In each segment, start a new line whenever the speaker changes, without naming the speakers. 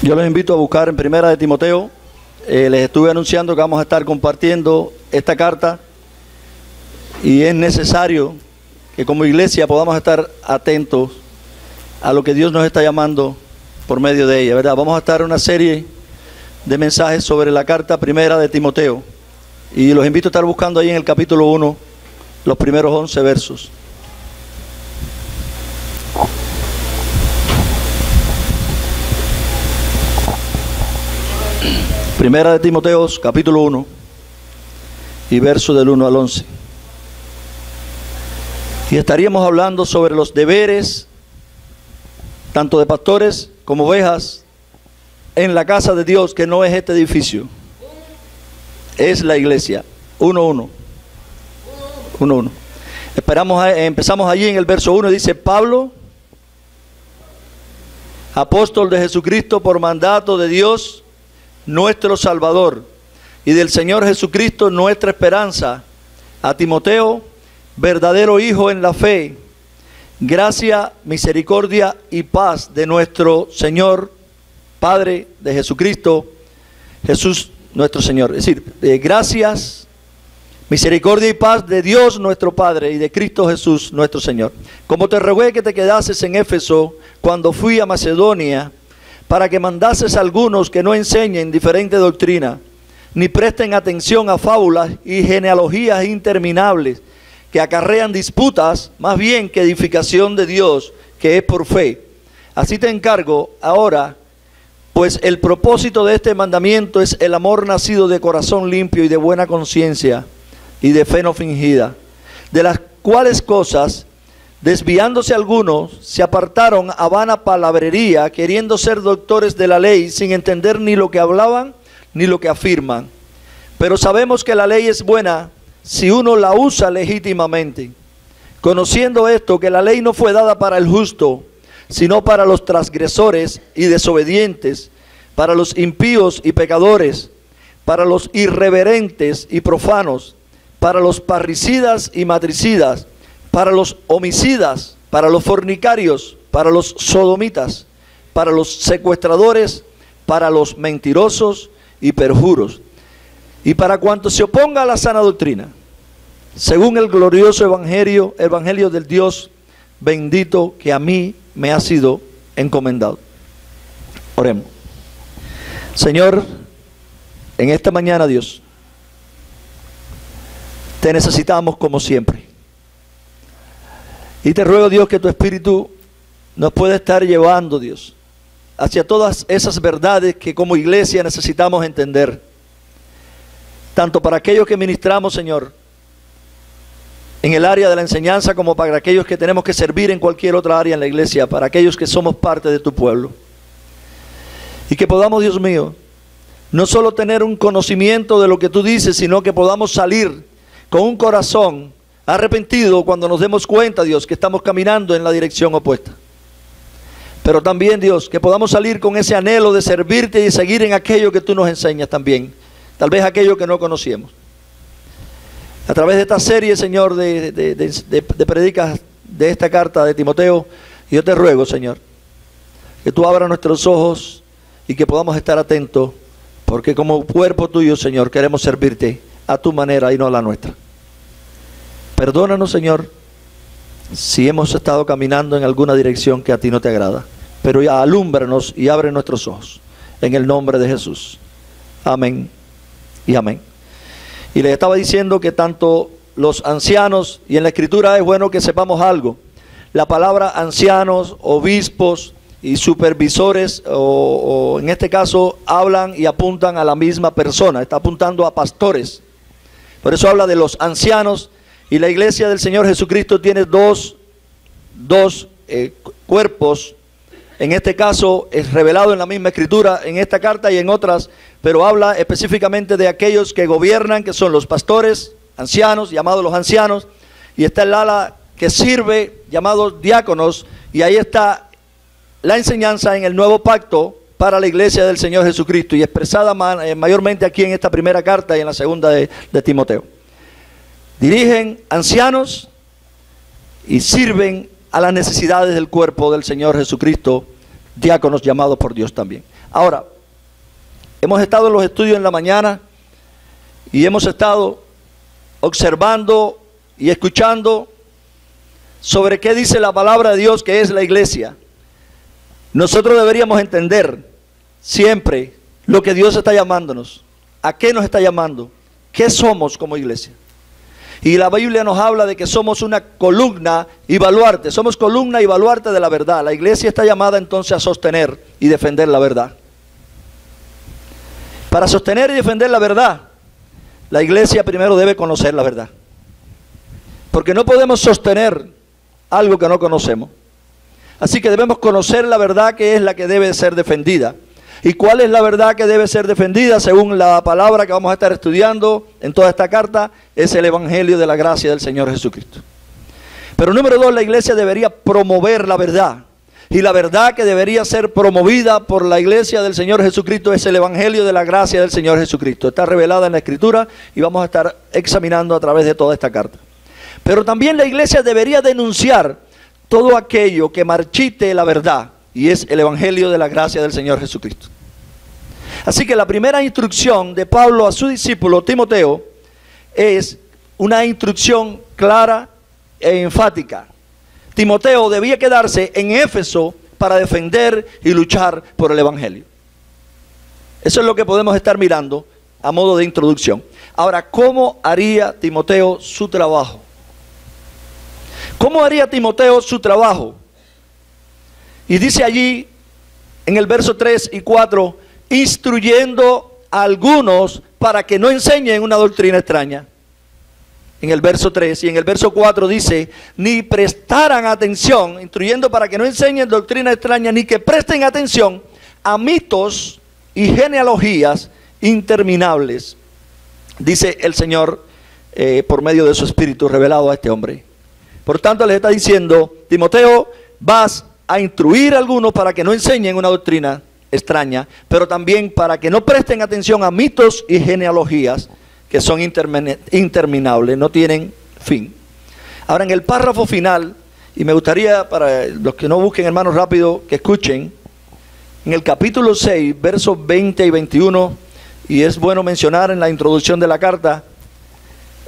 Yo los invito a buscar en Primera de Timoteo. Les estuve anunciando que vamos a estar compartiendo esta carta y es necesario que como iglesia podamos estar atentos a lo que Dios nos está llamando por medio de ella, ¿verdad? Vamos a estar en una serie de mensajes sobre la carta Primera de Timoteo y los invito a estar buscando ahí en el capítulo 1 los primeros 11 versos. Primera de Timoteo, capítulo 1 y verso del 1 al 11. Y estaríamos hablando sobre los deberes tanto de pastores como ovejas en la casa de Dios, que no es este edificio, es la iglesia. 1:1. Empezamos allí en el verso 1, dice: Pablo, apóstol de Jesucristo por mandato de Dios nuestro Salvador y del Señor Jesucristo nuestra esperanza, a Timoteo, verdadero hijo en la fe, gracia, misericordia y paz de nuestro Señor, Padre de Jesucristo, Jesús nuestro Señor. Es decir, gracias, misericordia y paz de Dios nuestro Padre y de Cristo Jesús nuestro Señor. Como te rogué que te quedases en Éfeso cuando fui a Macedonia, para que mandases a algunos que no enseñen diferente doctrina, ni presten atención a fábulas y genealogías interminables, que acarrean disputas, más bien que edificación de Dios, que es por fe. Así te encargo ahora, pues el propósito de este mandamiento es el amor nacido de corazón limpio y de buena conciencia, y de fe no fingida, de las cuales cosas, desviándose algunos, se apartaron a vana palabrería, queriendo ser doctores de la ley, sin entender ni lo que hablaban, ni lo que afirman. Pero sabemos que la ley es buena, si uno la usa legítimamente. Conociendo esto, que la ley no fue dada para el justo, sino para los transgresores y desobedientes, para los impíos y pecadores, para los irreverentes y profanos, para los parricidas y matricidas, para los homicidas, para los fornicarios, para los sodomitas, para los secuestradores, para los mentirosos y perjuros, y para cuantos se oponga a la sana doctrina, según el glorioso evangelio del Dios bendito que a mí me ha sido encomendado. Oremos. Señor, en esta mañana, Dios, te necesitamos como siempre. Y te ruego, Dios, que tu Espíritu nos pueda estar llevando, Dios, hacia todas esas verdades que como iglesia necesitamos entender. Tanto para aquellos que ministramos, Señor, en el área de la enseñanza, como para aquellos que tenemos que servir en cualquier otra área en la iglesia, para aquellos que somos parte de tu pueblo. Y que podamos, Dios mío, no solo tener un conocimiento de lo que tú dices, sino que podamos salir con un corazón arrepentido cuando nos demos cuenta, Dios, que estamos caminando en la dirección opuesta. Pero también, Dios, que podamos salir con ese anhelo de servirte y seguir en aquello que tú nos enseñas también, tal vez aquello que no conocíamos. A través de esta serie, Señor, de predicas de esta carta de Timoteo, yo te ruego, Señor, que tú abras nuestros ojos y que podamos estar atentos, porque como cuerpo tuyo, Señor, queremos servirte a tu manera y no a la nuestra. Perdónanos, Señor, si hemos estado caminando en alguna dirección que a ti no te agrada, pero ya alúmbranos y abre nuestros ojos, en el nombre de Jesús. Amén y amén. Y les estaba diciendo que tanto los ancianos, y en la Escritura es bueno que sepamos algo, la palabra ancianos, obispos y supervisores, o en este caso hablan y apuntan a la misma persona, está apuntando a pastores. Por eso habla de los ancianos. Y la iglesia del Señor Jesucristo tiene dos cuerpos. En este caso es revelado en la misma Escritura, en esta carta y en otras, pero habla específicamente de aquellos que gobiernan, que son los pastores, ancianos, llamados los ancianos, y está el ala que sirve, llamados diáconos, y ahí está la enseñanza en el nuevo pacto para la iglesia del Señor Jesucristo, y expresada mayormente aquí en esta primera carta y en la segunda de Timoteo. Dirigen ancianos y sirven a las necesidades del cuerpo del Señor Jesucristo, diáconos llamados por Dios también. Ahora, hemos estado en los estudios en la mañana y hemos estado observando y escuchando sobre qué dice la palabra de Dios que es la iglesia. Nosotros deberíamos entender siempre lo que Dios está llamándonos, a qué nos está llamando, qué somos como iglesia. Y la Biblia nos habla de que somos una columna y baluarte, somos columna y baluarte de la verdad. La iglesia está llamada entonces a sostener y defender la verdad. Para sostener y defender la verdad, la iglesia primero debe conocer la verdad. Porque no podemos sostener algo que no conocemos. Así que debemos conocer la verdad, que es la que debe ser defendida. ¿Y cuál es la verdad que debe ser defendida? Según la palabra que vamos a estar estudiando en toda esta carta, es el evangelio de la gracia del Señor Jesucristo. Pero número 2, la iglesia debería promover la verdad. Y la verdad que debería ser promovida por la iglesia del Señor Jesucristo es el evangelio de la gracia del Señor Jesucristo. Está revelada en la Escritura y vamos a estar examinando a través de toda esta carta. Pero también la iglesia debería denunciar todo aquello que marchite la verdad, y es el evangelio de la gracia del Señor Jesucristo. Así que la primera instrucción de Pablo a su discípulo Timoteo es una instrucción clara e enfática. Timoteo debía quedarse en Éfeso para defender y luchar por el evangelio. Eso es lo que podemos estar mirando a modo de introducción. Ahora, ¿cómo haría Timoteo su trabajo? ¿Cómo haría Timoteo su trabajo? Y dice allí en el verso 3 y 4, instruyendo a algunos para que no enseñen una doctrina extraña. En el verso 3 y en el verso 4 dice, ni prestaran atención, instruyendo para que no enseñen doctrina extraña, ni que presten atención a mitos y genealogías interminables, dice el Señor por medio de su Espíritu revelado a este hombre. Por tanto, le está diciendo, Timoteo, vas a instruir a algunos para que no enseñen una doctrina extraña, pero también para que no presten atención a mitos y genealogías que son interminables, no tienen fin. Ahora, en el párrafo final, y me gustaría para los que no busquen, hermanos, rápido, que escuchen, en el capítulo 6, versos 20 y 21, y es bueno mencionar en la introducción de la carta,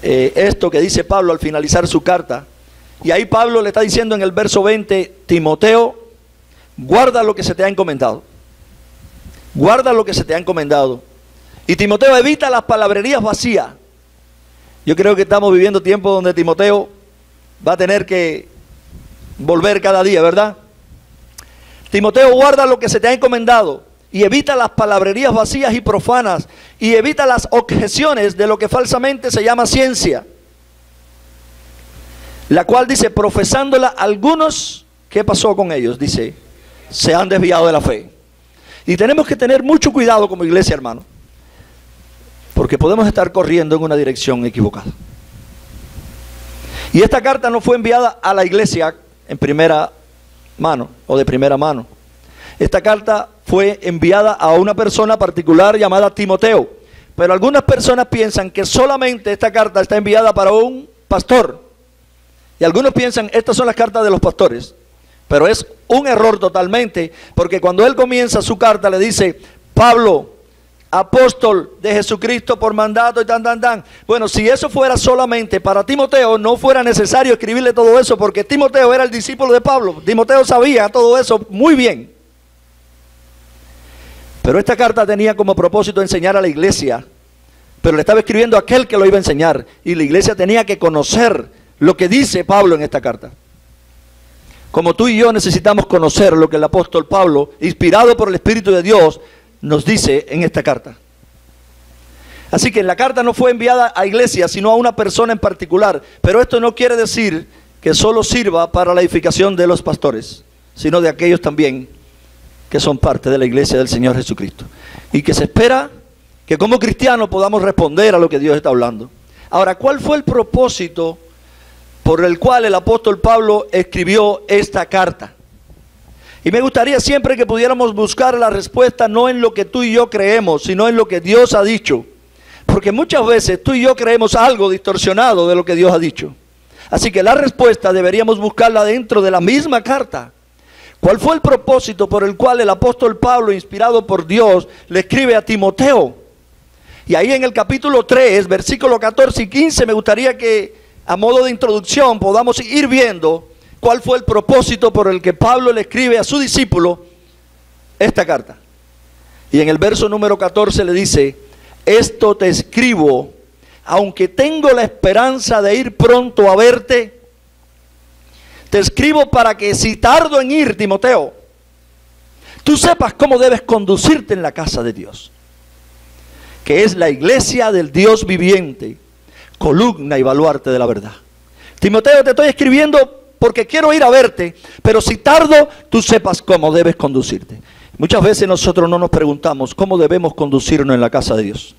esto que dice Pablo al finalizar su carta. Y ahí Pablo le está diciendo en el verso 20, Timoteo, guarda lo que se te ha encomendado. Guarda lo que se te ha encomendado. Y Timoteo, evita las palabrerías vacías. Yo creo que estamos viviendo tiempos donde Timoteo va a tener que volver cada día, ¿verdad? Timoteo, guarda lo que se te ha encomendado y evita las palabrerías vacías y profanas y evita las objeciones de lo que falsamente se llama ciencia, la cual dice, profesándola algunos, ¿qué pasó con ellos? Dice, se han desviado de la fe. Y tenemos que tener mucho cuidado como iglesia, hermano, porque podemos estar corriendo en una dirección equivocada. Y esta carta no fue enviada a la iglesia en primera mano o de primera mano. Esta carta fue enviada a una persona particular llamada Timoteo. Pero algunas personas piensan que solamente esta carta está enviada para un pastor. Y algunos piensan, estas son las cartas de los pastores. Pero es un error totalmente, porque cuando él comienza su carta le dice, Pablo, apóstol de Jesucristo por mandato y tan. Bueno, si eso fuera solamente para Timoteo, no fuera necesario escribirle todo eso, porque Timoteo era el discípulo de Pablo. Timoteo sabía todo eso muy bien. Pero esta carta tenía como propósito enseñar a la iglesia, pero le estaba escribiendo a aquel que lo iba a enseñar, y la iglesia tenía que conocer lo que dice Pablo en esta carta. Como tú y yo necesitamos conocer lo que el apóstol Pablo, inspirado por el Espíritu de Dios, nos dice en esta carta. Así que la carta no fue enviada a iglesia, sino a una persona en particular. Pero esto no quiere decir que solo sirva para la edificación de los pastores, sino de aquellos también que son parte de la iglesia del Señor Jesucristo. Y que se espera que como cristianos podamos responder a lo que Dios está hablando. Ahora, ¿cuál fue el propósito por el cual el apóstol Pablo escribió esta carta? Y me gustaría siempre que pudiéramos buscar la respuesta no en lo que tú y yo creemos, sino en lo que Dios ha dicho. Porque muchas veces tú y yo creemos algo distorsionado de lo que Dios ha dicho. Así que la respuesta deberíamos buscarla dentro de la misma carta. ¿Cuál fue el propósito por el cual el apóstol Pablo, inspirado por Dios, le escribe a Timoteo? Y ahí en el capítulo 3, versículos 14 y 15, me gustaría que a modo de introducción podamos ir viendo cuál fue el propósito por el que Pablo le escribe a su discípulo esta carta. Y en el verso número 14 le dice: esto te escribo, aunque tengo la esperanza de ir pronto a verte. Te escribo para que, si tardo en ir, Timoteo, tú sepas cómo debes conducirte en la casa de Dios, que es la iglesia del Dios viviente, columna y baluarte de la verdad. Timoteo, te estoy escribiendo porque quiero ir a verte, pero si tardo, tú sepas cómo debes conducirte. Muchas veces nosotros no nos preguntamos cómo debemos conducirnos en la casa de Dios.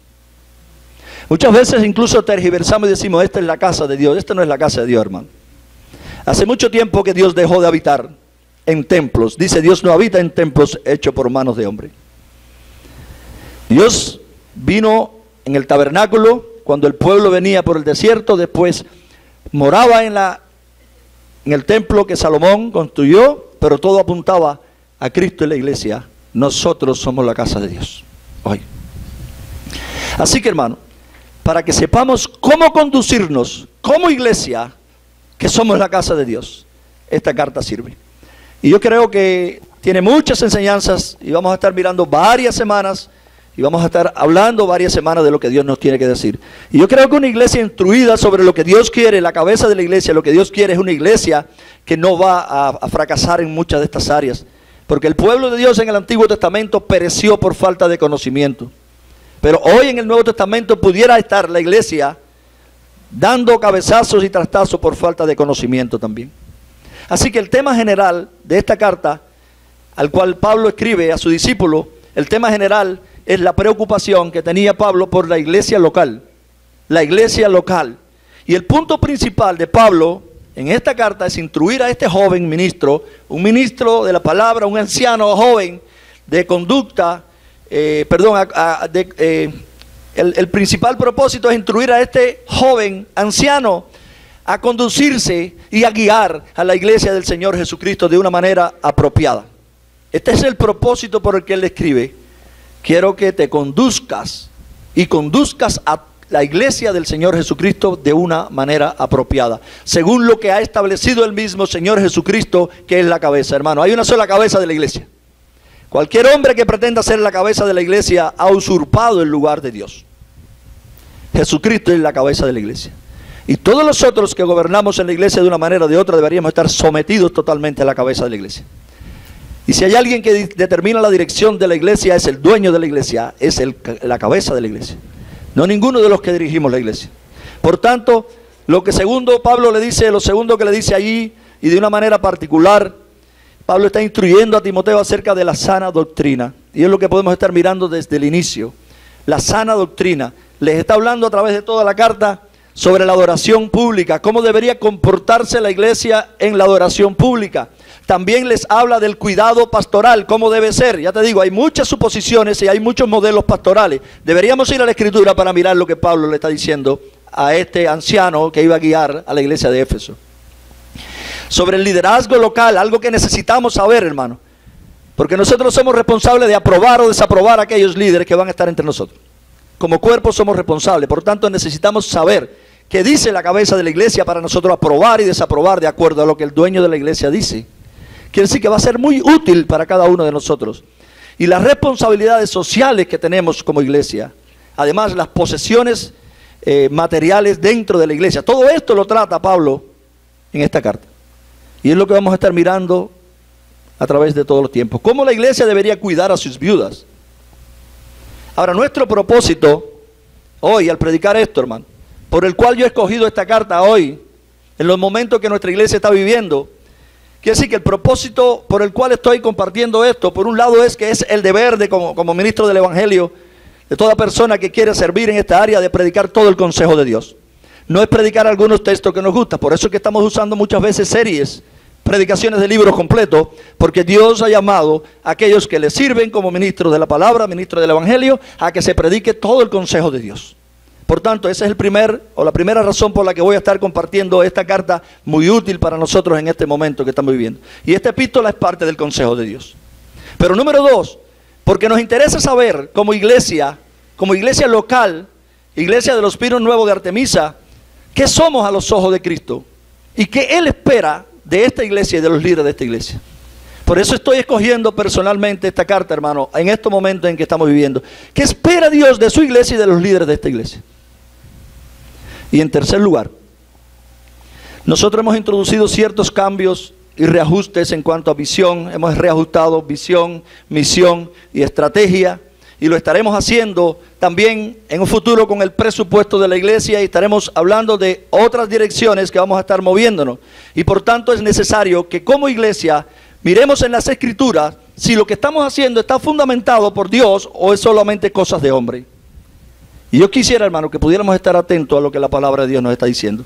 Muchas veces incluso tergiversamos y decimos: esta es la casa de Dios. Esta no es la casa de Dios, hermano. Hace mucho tiempo que Dios dejó de habitar en templos. Dice: Dios no habita en templos hechos por manos de hombre. Dios vino en el tabernáculo cuando el pueblo venía por el desierto. Después moraba en el templo que Salomón construyó, pero todo apuntaba a Cristo y la iglesia. Nosotros somos la casa de Dios hoy. Así que, hermano, para que sepamos cómo conducirnos como iglesia, que somos la casa de Dios, esta carta sirve. Y yo creo que tiene muchas enseñanzas, y vamos a estar mirando varias semanas, y vamos a estar hablando varias semanas de lo que Dios nos tiene que decir. Y yo creo que una iglesia instruida sobre lo que Dios quiere, la cabeza de la iglesia, lo que Dios quiere, es una iglesia que no va a fracasar en muchas de estas áreas. Porque el pueblo de Dios en el Antiguo Testamento pereció por falta de conocimiento. Pero hoy en el Nuevo Testamento pudiera estar la iglesia dando cabezazos y trastazos por falta de conocimiento también. Así que el tema general de esta carta, al cual Pablo escribe a su discípulo, el tema general es la preocupación que tenía Pablo por la iglesia local. La iglesia local. Y el punto principal de Pablo en esta carta es instruir a este joven ministro, un ministro de la palabra, un anciano joven de conducta, el principal propósito es instruir a este joven anciano a conducirse y a guiar a la iglesia del Señor Jesucristo de una manera apropiada. Este es el propósito por el que él le escribe: quiero que te conduzcas y conduzcas a la iglesia del Señor Jesucristo de una manera apropiada, según lo que ha establecido el mismo Señor Jesucristo, que es la cabeza. Hermano, hay una sola cabeza de la iglesia. Cualquier hombre que pretenda ser la cabeza de la iglesia ha usurpado el lugar de Dios. Jesucristo es la cabeza de la iglesia. Y todos los otros que gobernamos en la iglesia de una manera o de otra deberíamos estar sometidos totalmente a la cabeza de la iglesia. Y si hay alguien que determina la dirección de la iglesia, es el dueño de la iglesia, es la cabeza de la iglesia. No ninguno de los que dirigimos la iglesia. Por tanto, lo segundo que le dice allí, y de una manera particular, Pablo está instruyendo a Timoteo acerca de la sana doctrina. Y es lo que podemos estar mirando desde el inicio. La sana doctrina. Les está hablando a través de toda la carta sobre la adoración pública. Cómo debería comportarse la iglesia en la adoración pública. También les habla del cuidado pastoral, cómo debe ser. Ya te digo, hay muchas suposiciones y hay muchos modelos pastorales. Deberíamos ir a la Escritura para mirar lo que Pablo le está diciendo a este anciano que iba a guiar a la iglesia de Éfeso. Sobre el liderazgo local, algo que necesitamos saber, hermano. Porque nosotros somos responsables de aprobar o desaprobar a aquellos líderes que van a estar entre nosotros. Como cuerpo somos responsables, por tanto necesitamos saber qué dice la cabeza de la iglesia para nosotros aprobar y desaprobar de acuerdo a lo que el dueño de la iglesia dice. Quiere decir que va a ser muy útil para cada uno de nosotros. Y las responsabilidades sociales que tenemos como iglesia, además las posesiones materiales dentro de la iglesia, todo esto lo trata Pablo en esta carta. Y es lo que vamos a estar mirando a través de todos los tiempos. ¿Cómo la iglesia debería cuidar a sus viudas? Ahora, nuestro propósito hoy, al predicar esto, hermano, por el cual yo he escogido esta carta hoy, en los momentos que nuestra iglesia está viviendo, quiere decir que el propósito por el cual estoy compartiendo esto, por un lado es que es el deber de como ministro del Evangelio, de toda persona que quiere servir en esta área, de predicar todo el consejo de Dios. No es predicar algunos textos que nos gustan, por eso es que estamos usando muchas veces series, predicaciones de libros completos, porque Dios ha llamado a aquellos que le sirven como ministros de la palabra, ministros del Evangelio, a que se predique todo el consejo de Dios. Por tanto, esa es la primera razón por la que voy a estar compartiendo esta carta muy útil para nosotros en este momento que estamos viviendo. Y esta epístola es parte del consejo de Dios. Pero número 2, porque nos interesa saber como iglesia local, iglesia de los Pinos Nuevos de Artemisa, qué somos a los ojos de Cristo y qué Él espera de esta iglesia y de los líderes de esta iglesia. Por eso estoy escogiendo personalmente esta carta, hermano, en estos momentos en que estamos viviendo. ¿Qué espera Dios de su iglesia y de los líderes de esta iglesia? Y en tercer lugar, nosotros hemos introducido ciertos cambios y reajustes en cuanto a visión. Hemos reajustado visión, misión y estrategia. Y lo estaremos haciendo también en un futuro con el presupuesto de la iglesia, y estaremos hablando de otras direcciones que vamos a estar moviéndonos. Y por tanto es necesario que como iglesia miremos en las Escrituras si lo que estamos haciendo está fundamentado por Dios o es solamente cosas de hombre. Y yo quisiera, hermano, que pudiéramos estar atentos a lo que la palabra de Dios nos está diciendo.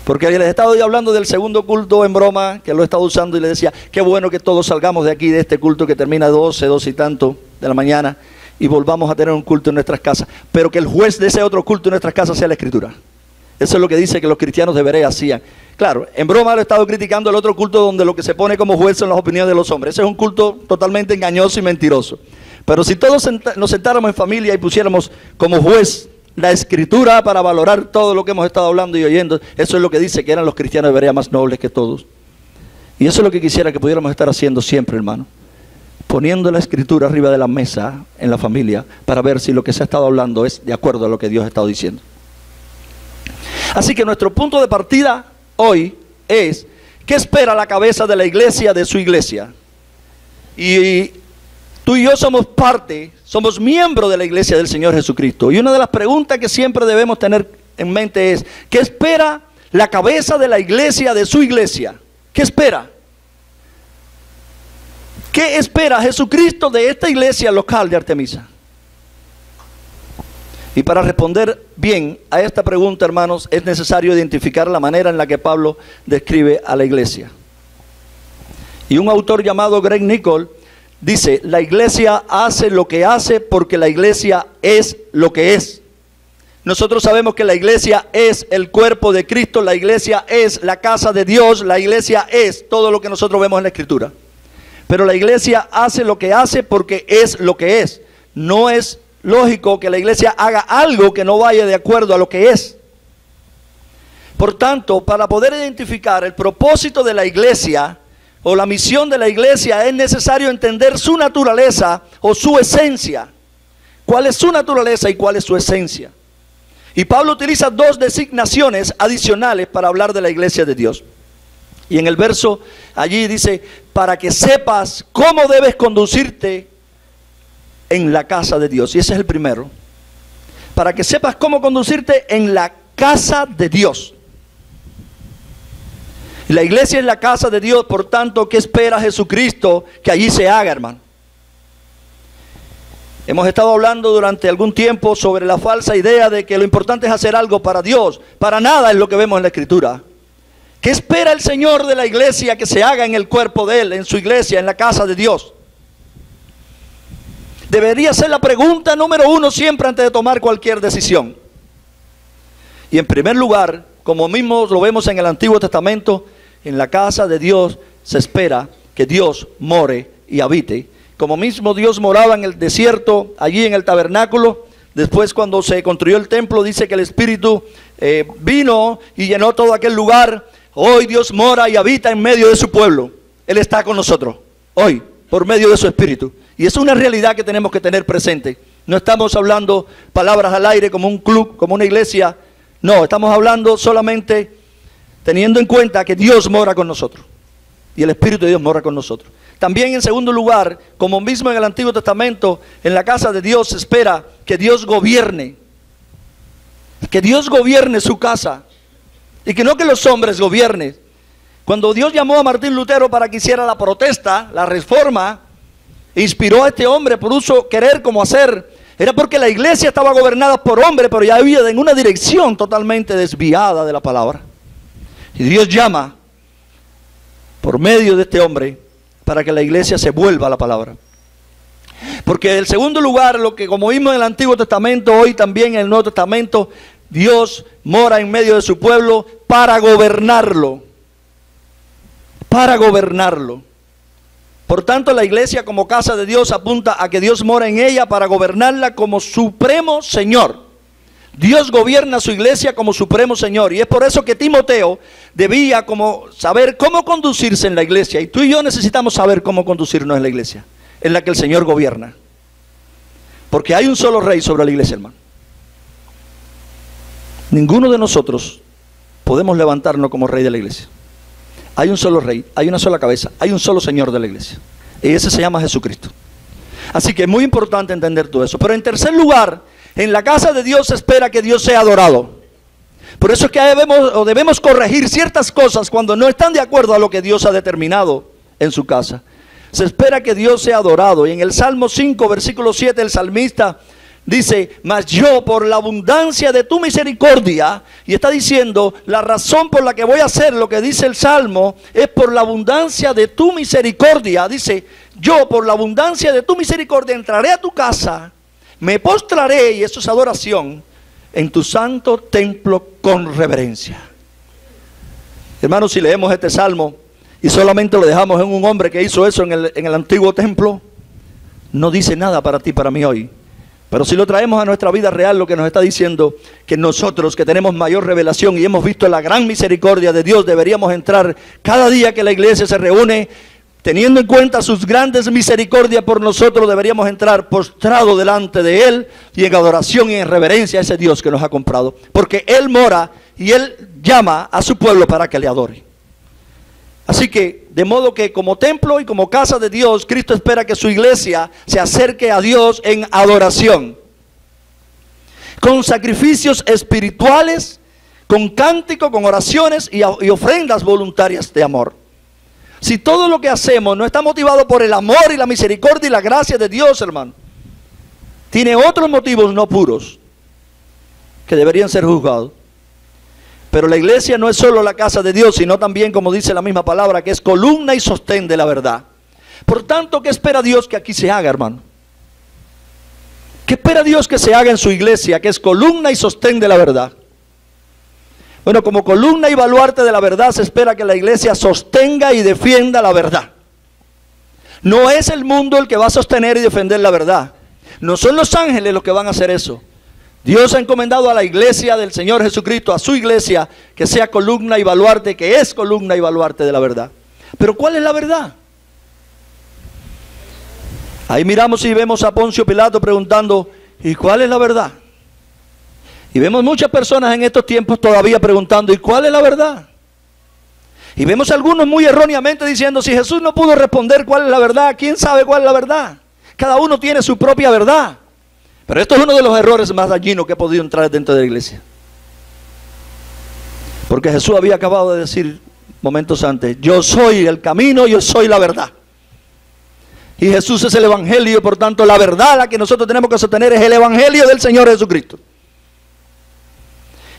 Porque les he estado hablando del segundo culto en broma, que lo he estado usando, y les decía, qué bueno que todos salgamos de aquí, de este culto que termina 12 y tanto de la mañana, y volvamos a tener un culto en nuestras casas. Pero que el juez de ese otro culto en nuestras casas sea la Escritura. Eso es lo que dice que los cristianos de Berea hacían. Claro, en broma lo he estado criticando el otro culto donde lo que se pone como juez son las opiniones de los hombres. Ese es un culto totalmente engañoso y mentiroso. Pero si todos nos sentáramos en familia y pusiéramos como juez la Escritura para valorar todo lo que hemos estado hablando y oyendo, eso es lo que dice que eran los cristianos de Berea más nobles que todos. Y eso es lo que quisiera que pudiéramos estar haciendo siempre, hermano. Poniendo la Escritura arriba de la mesa en la familia para ver si lo que se ha estado hablando es de acuerdo a lo que Dios ha estado diciendo. Así que nuestro punto de partida hoy es, ¿qué espera la cabeza de la iglesia de su iglesia? Y tú y yo somos miembros de la iglesia del Señor Jesucristo. Y una de las preguntas que siempre debemos tener en mente es, ¿qué espera la cabeza de la iglesia de su iglesia? ¿Qué espera? ¿Qué espera Jesucristo de esta iglesia local de Artemisa? Y para responder bien a esta pregunta, hermanos, es necesario identificar la manera en la que Pablo describe a la iglesia. Y un autor llamado Greg Nichol dice, la iglesia hace lo que hace porque la iglesia es lo que es. Nosotros sabemos que la iglesia es el cuerpo de Cristo, la iglesia es la casa de Dios, la iglesia es todo lo que nosotros vemos en la Escritura. Pero la iglesia hace lo que hace porque es lo que es. No es lógico que la iglesia haga algo que no vaya de acuerdo a lo que es. Por tanto, para poder identificar el propósito de la iglesia o la misión de la iglesia, es necesario entender su naturaleza o su esencia. ¿Cuál es su naturaleza y cuál es su esencia? Y Pablo utiliza dos designaciones adicionales para hablar de la iglesia de Dios. Y en el verso allí dice, para que sepas cómo debes conducirte en la casa de Dios. Y ese es el primero. Para que sepas cómo conducirte en la casa de Dios. La iglesia es la casa de Dios, por tanto, ¿qué espera Jesucristo que allí se haga, hermano? Hemos estado hablando durante algún tiempo sobre la falsa idea de que lo importante es hacer algo para Dios. Para nada es lo que vemos en la Escritura. ¿Qué espera el Señor de la iglesia que se haga en el cuerpo de Él, en su iglesia, en la casa de Dios? Debería ser la pregunta número uno siempre antes de tomar cualquier decisión. Y en primer lugar, como mismo lo vemos en el Antiguo Testamento, en la casa de Dios se espera que Dios more y habite. Como mismo Dios moraba en el desierto, allí en el tabernáculo, después cuando se construyó el templo, dice que el Espíritu vino y llenó todo aquel lugar. Hoy Dios mora y habita en medio de su pueblo. Él está con nosotros, hoy, por medio de su Espíritu. Y es una realidad que tenemos que tener presente. No estamos hablando palabras al aire como un club, como una iglesia. No, estamos hablando solamente teniendo en cuenta que Dios mora con nosotros. Y el Espíritu de Dios mora con nosotros. También en segundo lugar, como mismo en el Antiguo Testamento, en la casa de Dios se espera que Dios gobierne. Que Dios gobierne su casa. Y que no que los hombres gobiernen. Cuando Dios llamó a Martín Lutero para que hiciera la protesta, la reforma, inspiró a este hombre por uso querer como hacer, era porque la iglesia estaba gobernada por hombres, pero ya había en una dirección totalmente desviada de la palabra. Y Dios llama por medio de este hombre para que la iglesia se vuelva a la palabra. Porque en segundo lugar, lo que como vimos en el Antiguo Testamento, hoy también en el Nuevo Testamento, Dios mora en medio de su pueblo para gobernarlo. Para gobernarlo. Por tanto, la iglesia como casa de Dios apunta a que Dios mora en ella para gobernarla como supremo Señor. Dios gobierna su iglesia como supremo Señor. Y es por eso que Timoteo debía como saber cómo conducirse en la iglesia. Y tú y yo necesitamos saber cómo conducirnos en la iglesia, en la que el Señor gobierna. Porque hay un solo rey sobre la iglesia, hermano. Ninguno de nosotros podemos levantarnos como rey de la iglesia. Hay un solo rey, hay una sola cabeza, hay un solo Señor de la iglesia. Y ese se llama Jesucristo. Así que es muy importante entender todo eso. Pero en tercer lugar, en la casa de Dios se espera que Dios sea adorado. Por eso es que debemos corregir ciertas cosas cuando no están de acuerdo a lo que Dios ha determinado en su casa. Se espera que Dios sea adorado. Y en el Salmo 5, versículo 7, el salmista dice: mas yo por la abundancia de tu misericordia, y está diciendo la razón por la que voy a hacer lo que dice el Salmo es por la abundancia de tu misericordia. Dice: yo por la abundancia de tu misericordia entraré a tu casa, me postraré, y eso es adoración, en tu santo templo con reverencia. Hermanos, si leemos este Salmo y solamente lo dejamos en un hombre que hizo eso en el antiguo templo, no dice nada para ti, para mí hoy. Pero si lo traemos a nuestra vida real, lo que nos está diciendo que nosotros que tenemos mayor revelación y hemos visto la gran misericordia de Dios, deberíamos entrar cada día que la iglesia se reúne, teniendo en cuenta sus grandes misericordias por nosotros, deberíamos entrar postrado delante de Él y en adoración y en reverencia a ese Dios que nos ha comprado. Porque Él mora y Él llama a su pueblo para que le adore. Así que, de modo que como templo y como casa de Dios, Cristo espera que su iglesia se acerque a Dios en adoración, con sacrificios espirituales, con cántico, con oraciones y ofrendas voluntarias de amor. Si todo lo que hacemos no está motivado por el amor y la misericordia y la gracia de Dios, hermano, tiene otros motivos no puros que deberían ser juzgados. Pero la iglesia no es solo la casa de Dios, sino también, como dice la misma palabra, que es columna y sostén de la verdad. Por tanto, ¿qué espera Dios que aquí se haga, hermano? ¿Qué espera Dios que se haga en su iglesia, que es columna y sostén de la verdad? Bueno, como columna y baluarte de la verdad, se espera que la iglesia sostenga y defienda la verdad. No es el mundo el que va a sostener y defender la verdad. No son los ángeles los que van a hacer eso. Dios ha encomendado a la iglesia del Señor Jesucristo, a su iglesia, que sea columna y baluarte, que es columna y baluarte de la verdad. Pero ¿cuál es la verdad? Ahí miramos y vemos a Poncio Pilato preguntando: ¿y cuál es la verdad? Y vemos muchas personas en estos tiempos todavía preguntando: ¿y cuál es la verdad? Y vemos a algunos muy erróneamente diciendo: si Jesús no pudo responder cuál es la verdad, ¿quién sabe cuál es la verdad? Cada uno tiene su propia verdad. Pero esto es uno de los errores más dañinos que ha podido entrar dentro de la iglesia. Porque Jesús había acabado de decir momentos antes: yo soy el camino, yo soy la verdad. Y Jesús es el evangelio, por tanto la verdad a la que nosotros tenemos que sostener es el evangelio del Señor Jesucristo.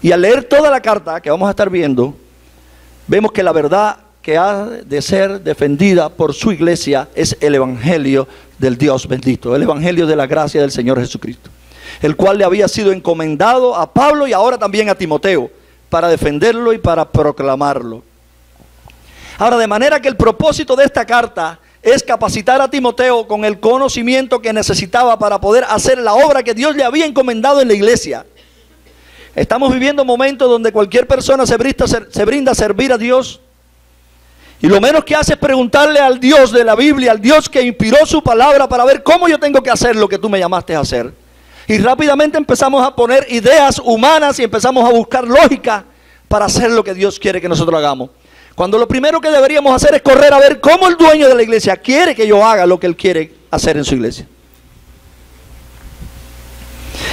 Y al leer toda la carta que vamos a estar viendo, vemos que la verdad que ha de ser defendida por su iglesia es el evangelio del Dios bendito, el evangelio de la gracia del Señor Jesucristo, el cual le había sido encomendado a Pablo y ahora también a Timoteo para defenderlo y para proclamarlo. Ahora, de manera que el propósito de esta carta es capacitar a Timoteo con el conocimiento que necesitaba para poder hacer la obra que Dios le había encomendado en la iglesia. Estamos viviendo momentos donde cualquier persona se brinda a servir a Dios, y lo menos que hace es preguntarle al Dios de la Biblia, al Dios que inspiró su palabra, para ver cómo yo tengo que hacer lo que tú me llamaste a hacer. Y rápidamente empezamos a poner ideas humanas y empezamos a buscar lógica para hacer lo que Dios quiere que nosotros hagamos. Cuando lo primero que deberíamos hacer es correr a ver cómo el dueño de la iglesia quiere que yo haga lo que Él quiere hacer en su iglesia.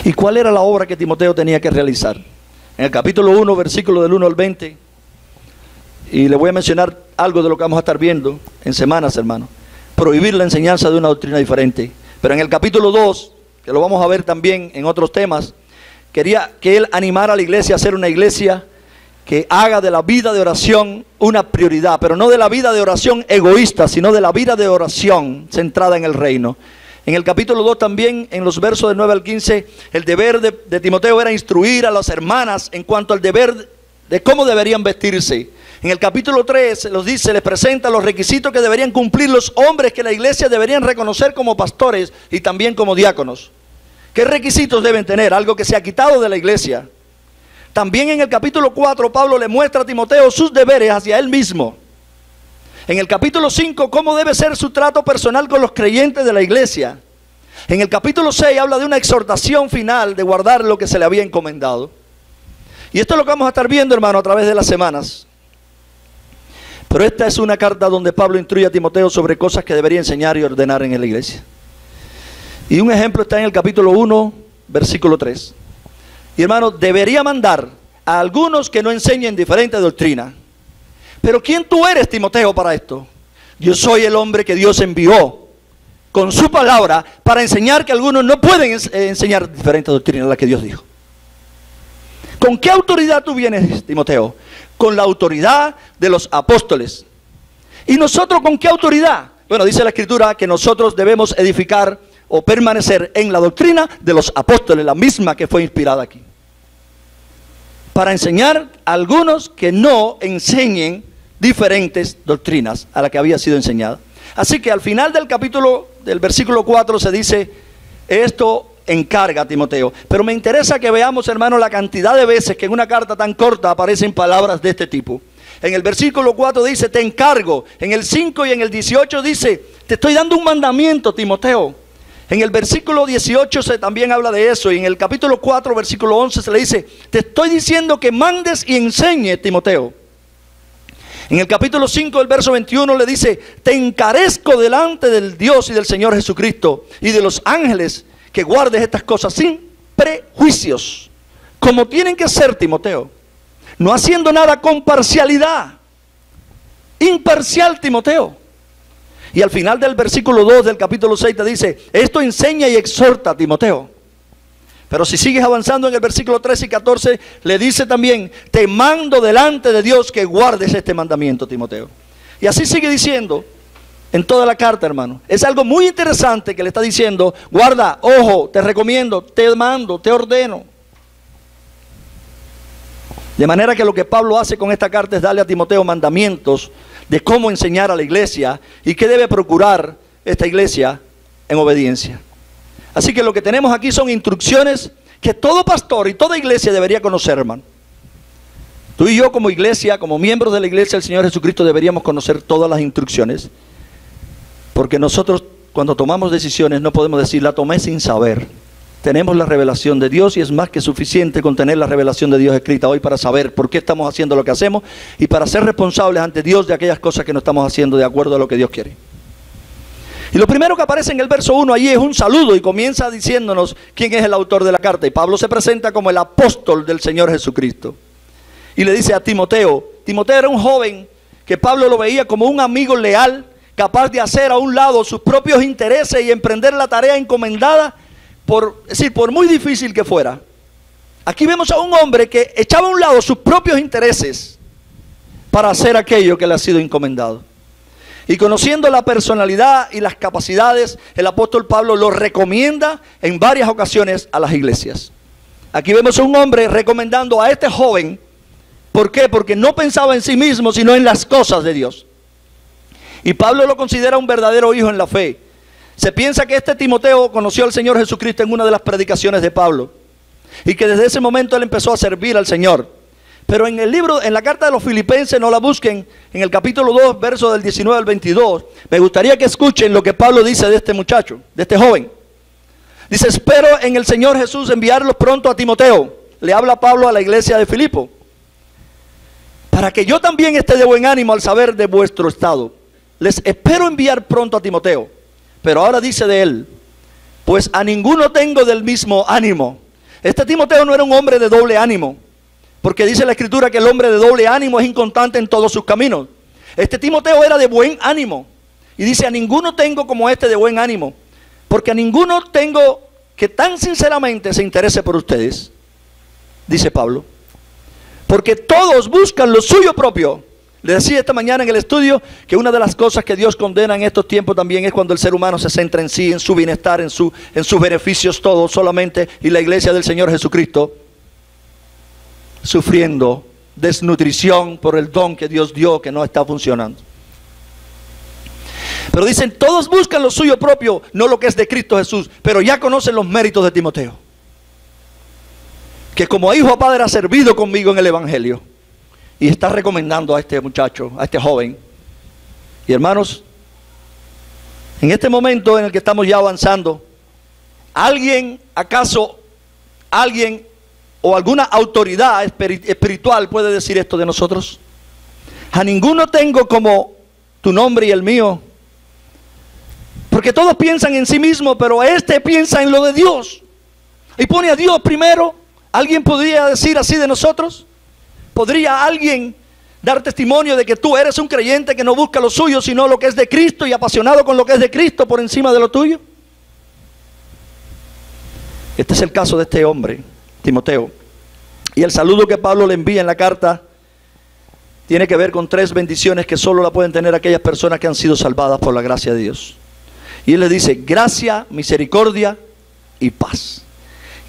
¿Y cuál era la obra que Timoteo tenía que realizar? En el capítulo 1, versículo del 1 al 20, y le voy a mencionar algo de lo que vamos a estar viendo en semanas, hermano. Prohibir la enseñanza de una doctrina diferente. Pero en el capítulo 2, que lo vamos a ver también en otros temas, quería que él animara a la iglesia a ser una iglesia que haga de la vida de oración una prioridad, pero no de la vida de oración egoísta, sino de la vida de oración centrada en el reino. En el capítulo 2 también, en los versos del 9 al 15, el deber de Timoteo era instruir a las hermanas en cuanto al deber de cómo deberían vestirse. En el capítulo 3 los dice, les presenta los requisitos que deberían cumplir los hombres que la iglesia deberían reconocer como pastores y también como diáconos. ¿Qué requisitos deben tener? Algo que se ha quitado de la iglesia. También en el capítulo 4 Pablo le muestra a Timoteo sus deberes hacia él mismo. En el capítulo 5 cómo debe ser su trato personal con los creyentes de la iglesia. En el capítulo 6 habla de una exhortación final de guardar lo que se le había encomendado. Y esto es lo que vamos a estar viendo, hermano, a través de las semanas. Pero esta es una carta donde Pablo instruye a Timoteo sobre cosas que debería enseñar y ordenar en la iglesia. Y un ejemplo está en el capítulo 1, versículo 3. Y hermano, debería mandar a algunos que no enseñen diferente doctrina. Pero ¿quién tú eres, Timoteo, para esto? Yo soy el hombre que Dios envió con su palabra para enseñar que algunos no pueden enseñar diferente doctrina a la que Dios dijo. ¿Con qué autoridad tú vienes, Timoteo? Con la autoridad de los apóstoles. ¿Y nosotros con qué autoridad? Bueno, dice la Escritura que nosotros debemos edificar o permanecer en la doctrina de los apóstoles, la misma que fue inspirada aquí. Para enseñar a algunos que no enseñen diferentes doctrinas a la que había sido enseñada. Así que al final del capítulo, del versículo 4 se dice, esto encarga a Timoteo. Pero me interesa que veamos, hermano, la cantidad de veces que en una carta tan corta aparecen palabras de este tipo. En el versículo 4 dice, te encargo. En el 5 y en el 18 dice, te estoy dando un mandamiento, Timoteo. En el versículo 18 se también habla de eso. Y en el capítulo 4, versículo 11 se le dice, te estoy diciendo que mandes y enseñe, Timoteo. En el capítulo 5, el verso 21 le dice, te encarezco delante del Dios y del Señor Jesucristo y de los ángeles que guardes estas cosas sin prejuicios, como tienen que ser, Timoteo, no haciendo nada con parcialidad, imparcial, Timoteo. Y al final del versículo 2 del capítulo 6 te dice, esto enseña y exhorta, Timoteo. Pero si sigues avanzando en el versículo 13 y 14, le dice también, te mando delante de Dios que guardes este mandamiento, Timoteo. Y así sigue diciendo en toda la carta, hermano. Es algo muy interesante que le está diciendo, guarda, ojo, te recomiendo, te mando, te ordeno. De manera que lo que Pablo hace con esta carta es darle a Timoteo mandamientos de cómo enseñar a la iglesia y qué debe procurar esta iglesia en obediencia. Así que lo que tenemos aquí son instrucciones que todo pastor y toda iglesia debería conocer, hermano. Tú y yo como iglesia, como miembros de la iglesia del Señor Jesucristo, deberíamos conocer todas las instrucciones. Porque nosotros cuando tomamos decisiones no podemos decir, la tomé sin saber. Tenemos la revelación de Dios y es más que suficiente con tener la revelación de Dios escrita hoy para saber por qué estamos haciendo lo que hacemos y para ser responsables ante Dios de aquellas cosas que no estamos haciendo de acuerdo a lo que Dios quiere. Y lo primero que aparece en el verso 1 allí es un saludo y comienza diciéndonos quién es el autor de la carta. Y Pablo se presenta como el apóstol del Señor Jesucristo. Y le dice a Timoteo, Timoteo era un joven que Pablo lo veía como un amigo leal, capaz de hacer a un lado sus propios intereses y emprender la tarea encomendada, por muy difícil que fuera. Aquí vemos a un hombre que echaba a un lado sus propios intereses para hacer aquello que le ha sido encomendado. Y conociendo la personalidad y las capacidades, el apóstol Pablo lo recomienda en varias ocasiones a las iglesias. Aquí vemos a un hombre recomendando a este joven. ¿Por qué? Porque no pensaba en sí mismo, sino en las cosas de Dios. Y Pablo lo considera un verdadero hijo en la fe. Se piensa que este Timoteo conoció al Señor Jesucristo en una de las predicaciones de Pablo. Y que desde ese momento él empezó a servir al Señor. Pero en el libro, en la carta de los Filipenses, no la busquen, en el capítulo 2, versos del 19 al 22, me gustaría que escuchen lo que Pablo dice de este muchacho, de este joven. Dice, espero en el Señor Jesús enviarlos pronto a Timoteo. Le habla Pablo a la iglesia de Filipo. Para que yo también esté de buen ánimo al saber de vuestro estado. Les espero enviar pronto a Timoteo. Pero ahora dice de él, pues a ninguno tengo del mismo ánimo. Este Timoteo no era un hombre de doble ánimo. Porque dice la Escritura que el hombre de doble ánimo es inconstante en todos sus caminos. Este Timoteo era de buen ánimo. Y dice, a ninguno tengo como este de buen ánimo. Porque a ninguno tengo que tan sinceramente se interese por ustedes. Dice Pablo. Porque todos buscan lo suyo propio. Le decía esta mañana en el estudio que una de las cosas que Dios condena en estos tiempos también es cuando el ser humano se centra en sí, en su bienestar, en sus beneficios todos solamente, y la iglesia del Señor Jesucristo sufriendo desnutrición por el don que Dios dio que no está funcionando. Pero dicen, todos buscan lo suyo propio, no lo que es de Cristo Jesús, pero ya conocen los méritos de Timoteo, que como hijo a padre ha servido conmigo en el Evangelio. Y está recomendando a este muchacho, a este joven. Y hermanos, en este momento en el que estamos ya avanzando, ¿alguien o alguna autoridad espiritual puede decir esto de nosotros? A ninguno tengo como tu nombre y el mío. Porque todos piensan en sí mismos, pero este piensa en lo de Dios. Y pone a Dios primero. ¿Alguien podría decir así de nosotros? ¿Podría alguien dar testimonio de que tú eres un creyente que no busca lo suyo, sino lo que es de Cristo y apasionado con lo que es de Cristo por encima de lo tuyo? Este es el caso de este hombre, Timoteo. Y el saludo que Pablo le envía en la carta tiene que ver con 3 bendiciones que solo la pueden tener aquellas personas que han sido salvadas por la gracia de Dios. Y él le dice, gracia, misericordia y paz.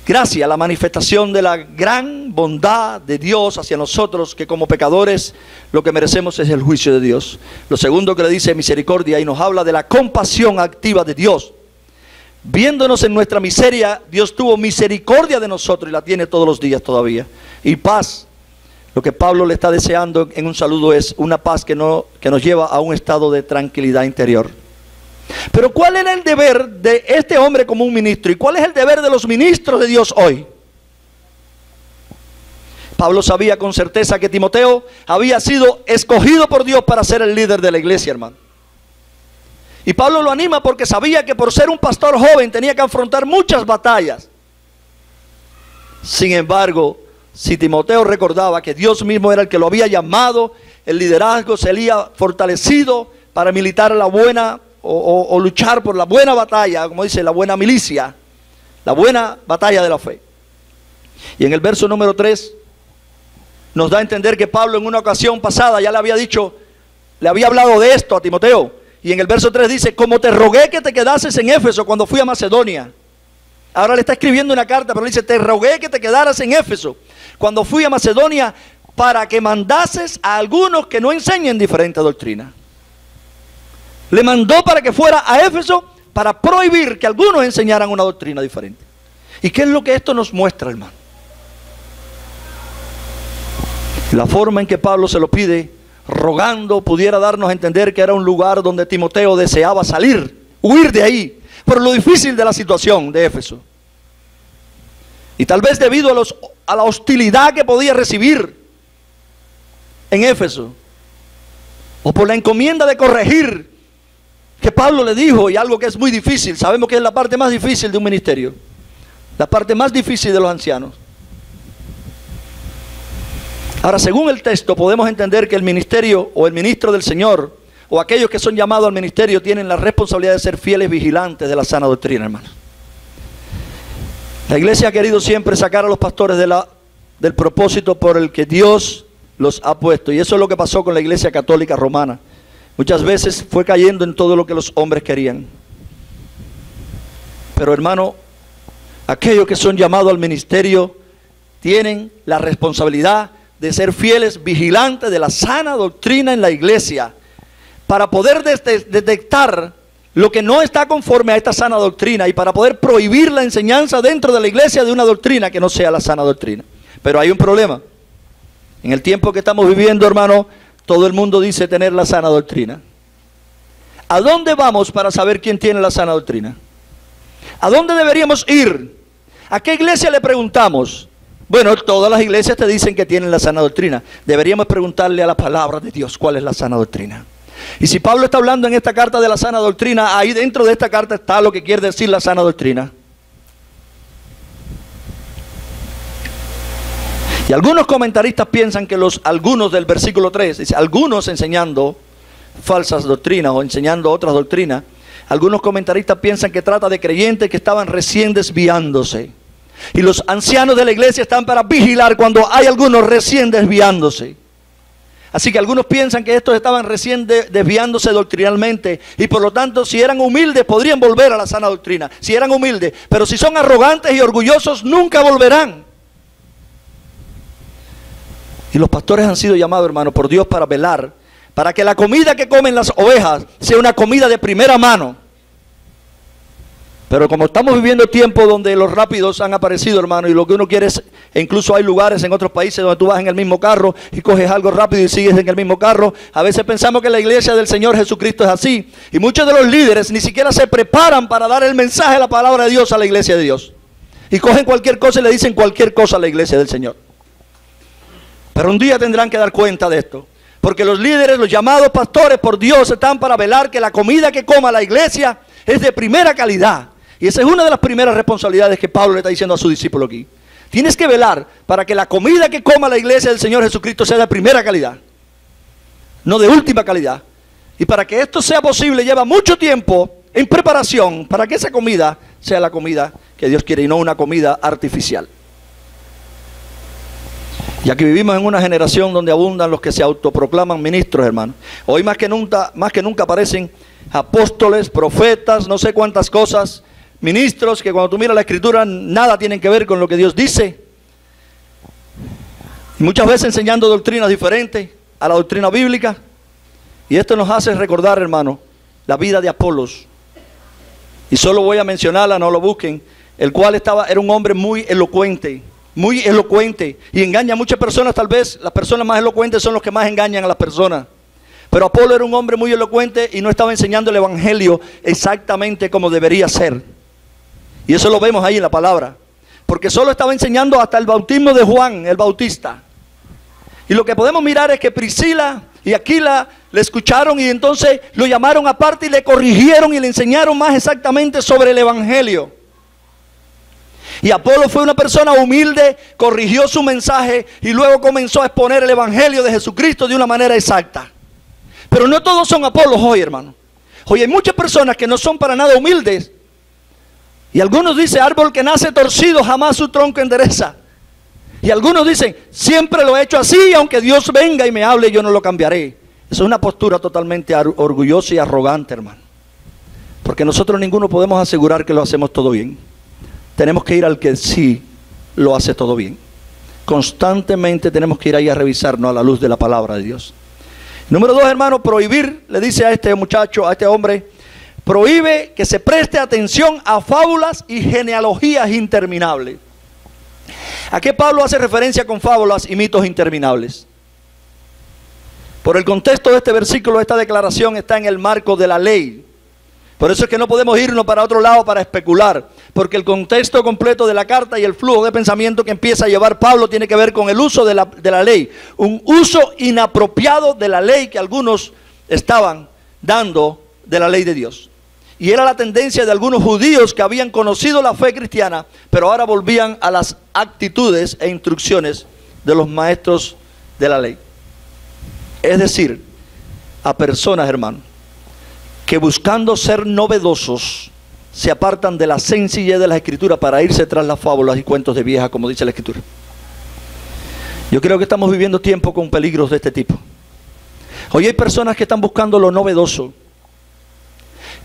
Gracia, la manifestación de la gran bondad de Dios hacia nosotros, que como pecadores lo que merecemos es el juicio de Dios. Lo segundo que le dice misericordia, y nos habla de la compasión activa de Dios. Viéndonos en nuestra miseria, Dios tuvo misericordia de nosotros y la tiene todos los días todavía. Y paz, lo que Pablo le está deseando en un saludo es una paz que nos lleva a un estado de tranquilidad interior. Pero ¿cuál era el deber de este hombre como un ministro? ¿Y cuál es el deber de los ministros de Dios hoy? Pablo sabía con certeza que Timoteo había sido escogido por Dios para ser el líder de la iglesia, hermano. Y Pablo lo anima porque sabía que por ser un pastor joven tenía que afrontar muchas batallas. Sin embargo, si Timoteo recordaba que Dios mismo era el que lo había llamado, el liderazgo sería fortalecido para militar la buena o luchar por la buena batalla, como dice, la buena milicia, la buena batalla de la fe. Y en el verso número 3 nos da a entender que Pablo en una ocasión pasada ya le había dicho, le había hablado de esto a Timoteo. Y en el verso 3 dice, como te rogué que te quedases en Éfeso cuando fui a Macedonia. Ahora le está escribiendo una carta, pero le dice, te rogué que te quedaras en Éfeso cuando fui a Macedonia para que mandases a algunos que no enseñen diferente doctrina. Le mandó para que fuera a Éfeso para prohibir que algunos enseñaran una doctrina diferente. ¿Y qué es lo que esto nos muestra, hermano? La forma en que Pablo se lo pide, rogando, pudiera darnos a entender que era un lugar donde Timoteo deseaba salir, huir de ahí, por lo difícil de la situación de Éfeso. Y tal vez debido a la hostilidad que podía recibir en Éfeso, o por la encomienda de corregir que Pablo le dijo, y algo que es muy difícil, sabemos que es la parte más difícil de un ministerio, la parte más difícil de los ancianos. Ahora, según el texto, podemos entender que el ministerio o el ministro del Señor, o aquellos que son llamados al ministerio, tienen la responsabilidad de ser fieles vigilantes de la sana doctrina, hermano. La iglesia ha querido siempre sacar a los pastores del propósito por el que Dios los ha puesto, y eso es lo que pasó con la iglesia católica romana. Muchas veces fue cayendo en todo lo que los hombres querían. Pero hermano, aquellos que son llamados al ministerio tienen la responsabilidad de ser fieles vigilantes de la sana doctrina en la iglesia, para poder detectar lo que no está conforme a esta sana doctrina y para poder prohibir la enseñanza dentro de la iglesia de una doctrina que no sea la sana doctrina. Pero hay un problema. En el tiempo que estamos viviendo, hermano, todo el mundo dice tener la sana doctrina. ¿A dónde vamos para saber quién tiene la sana doctrina? ¿A dónde deberíamos ir? ¿A qué iglesia le preguntamos? Bueno, todas las iglesias te dicen que tienen la sana doctrina. Deberíamos preguntarle a la palabra de Dios cuál es la sana doctrina. Y si Pablo está hablando en esta carta de la sana doctrina, ahí dentro de esta carta está lo que quiere decir la sana doctrina. Y algunos comentaristas piensan que algunos del versículo 3, dice, algunos enseñando falsas doctrinas o enseñando otras doctrinas, algunos comentaristas piensan que trata de creyentes que estaban recién desviándose. Y los ancianos de la iglesia están para vigilar cuando hay algunos recién desviándose. Así que algunos piensan que estos estaban recién desviándose doctrinalmente y por lo tanto si eran humildes podrían volver a la sana doctrina, si eran humildes, pero si son arrogantes y orgullosos nunca volverán. Y los pastores han sido llamados, hermano, por Dios para velar, para que la comida que comen las ovejas sea una comida de primera mano. Pero como estamos viviendo tiempos donde los rápidos han aparecido, hermano, y lo que uno quiere es, e incluso hay lugares en otros países donde tú vas en el mismo carro y coges algo rápido y sigues en el mismo carro. A veces pensamos que la iglesia del Señor Jesucristo es así. Y muchos de los líderes ni siquiera se preparan para dar el mensaje de la palabra de Dios a la iglesia de Dios. Y cogen cualquier cosa y le dicen cualquier cosa a la iglesia del Señor. Pero un día tendrán que dar cuenta de esto. Porque los líderes, los llamados pastores por Dios, están para velar que la comida que coma la iglesia es de primera calidad. Y esa es una de las primeras responsabilidades que Pablo le está diciendo a su discípulo aquí. Tienes que velar para que la comida que coma la iglesia del Señor Jesucristo sea de primera calidad, no de última calidad. Y para que esto sea posible lleva mucho tiempo en preparación para que esa comida sea la comida que Dios quiere y no una comida artificial. Ya que vivimos en una generación donde abundan los que se autoproclaman ministros, hermano. Hoy más que nunca aparecen apóstoles, profetas, no sé cuántas cosas, ministros que cuando tú miras la escritura nada tienen que ver con lo que Dios dice. Y muchas veces enseñando doctrinas diferentes a la doctrina bíblica. Y esto nos hace recordar, hermano, la vida de Apolos. Y solo voy a mencionarla, no lo busquen. El cual era un hombre muy elocuente y engaña a muchas personas. Tal vez las personas más elocuentes son los que más engañan a las personas. Pero Apolo era un hombre muy elocuente y no estaba enseñando el evangelio exactamente como debería ser. Y eso lo vemos ahí en la palabra. Porque solo estaba enseñando hasta el bautismo de Juan el Bautista. Y lo que podemos mirar es que Priscila y Aquila le escucharon y entonces lo llamaron aparte y le corrigieron y le enseñaron más exactamente sobre el evangelio. Y Apolo fue una persona humilde, corrigió su mensaje y luego comenzó a exponer el evangelio de Jesucristo de una manera exacta. Pero no todos son Apolos hoy, hermano. Hoy hay muchas personas que no son para nada humildes. Y algunos dicen, árbol que nace torcido jamás su tronco endereza. Y algunos dicen, siempre lo he hecho así, aunque Dios venga y me hable, yo no lo cambiaré. Esa es una postura totalmente orgullosa y arrogante, hermano. Porque nosotros ninguno podemos asegurar que lo hacemos todo bien. Tenemos que ir al que sí lo hace todo bien. Constantemente tenemos que ir ahí a revisarnos a la luz de la palabra de Dios. Número 2, hermano, prohibir, le dice a este muchacho, a este hombre, prohíbe que se preste atención a fábulas y genealogías interminables. ¿A qué Pablo hace referencia con fábulas y mitos interminables? Por el contexto de este versículo, esta declaración está en el marco de la ley. Por eso es que no podemos irnos para otro lado para especular, porque el contexto completo de la carta y el flujo de pensamiento que empieza a llevar Pablo tiene que ver con el uso de la ley. Un uso inapropiado de la ley que algunos estaban dando de la ley de Dios. Y era la tendencia de algunos judíos que habían conocido la fe cristiana, pero ahora volvían a las actitudes e instrucciones de los maestros de la ley. Es decir, a personas, hermano, que buscando ser novedosos, se apartan de la sencillez de la escritura para irse tras las fábulas y cuentos de vieja, como dice la escritura. Yo creo que estamos viviendo tiempo con peligros de este tipo. Hoy hay personas que están buscando lo novedoso.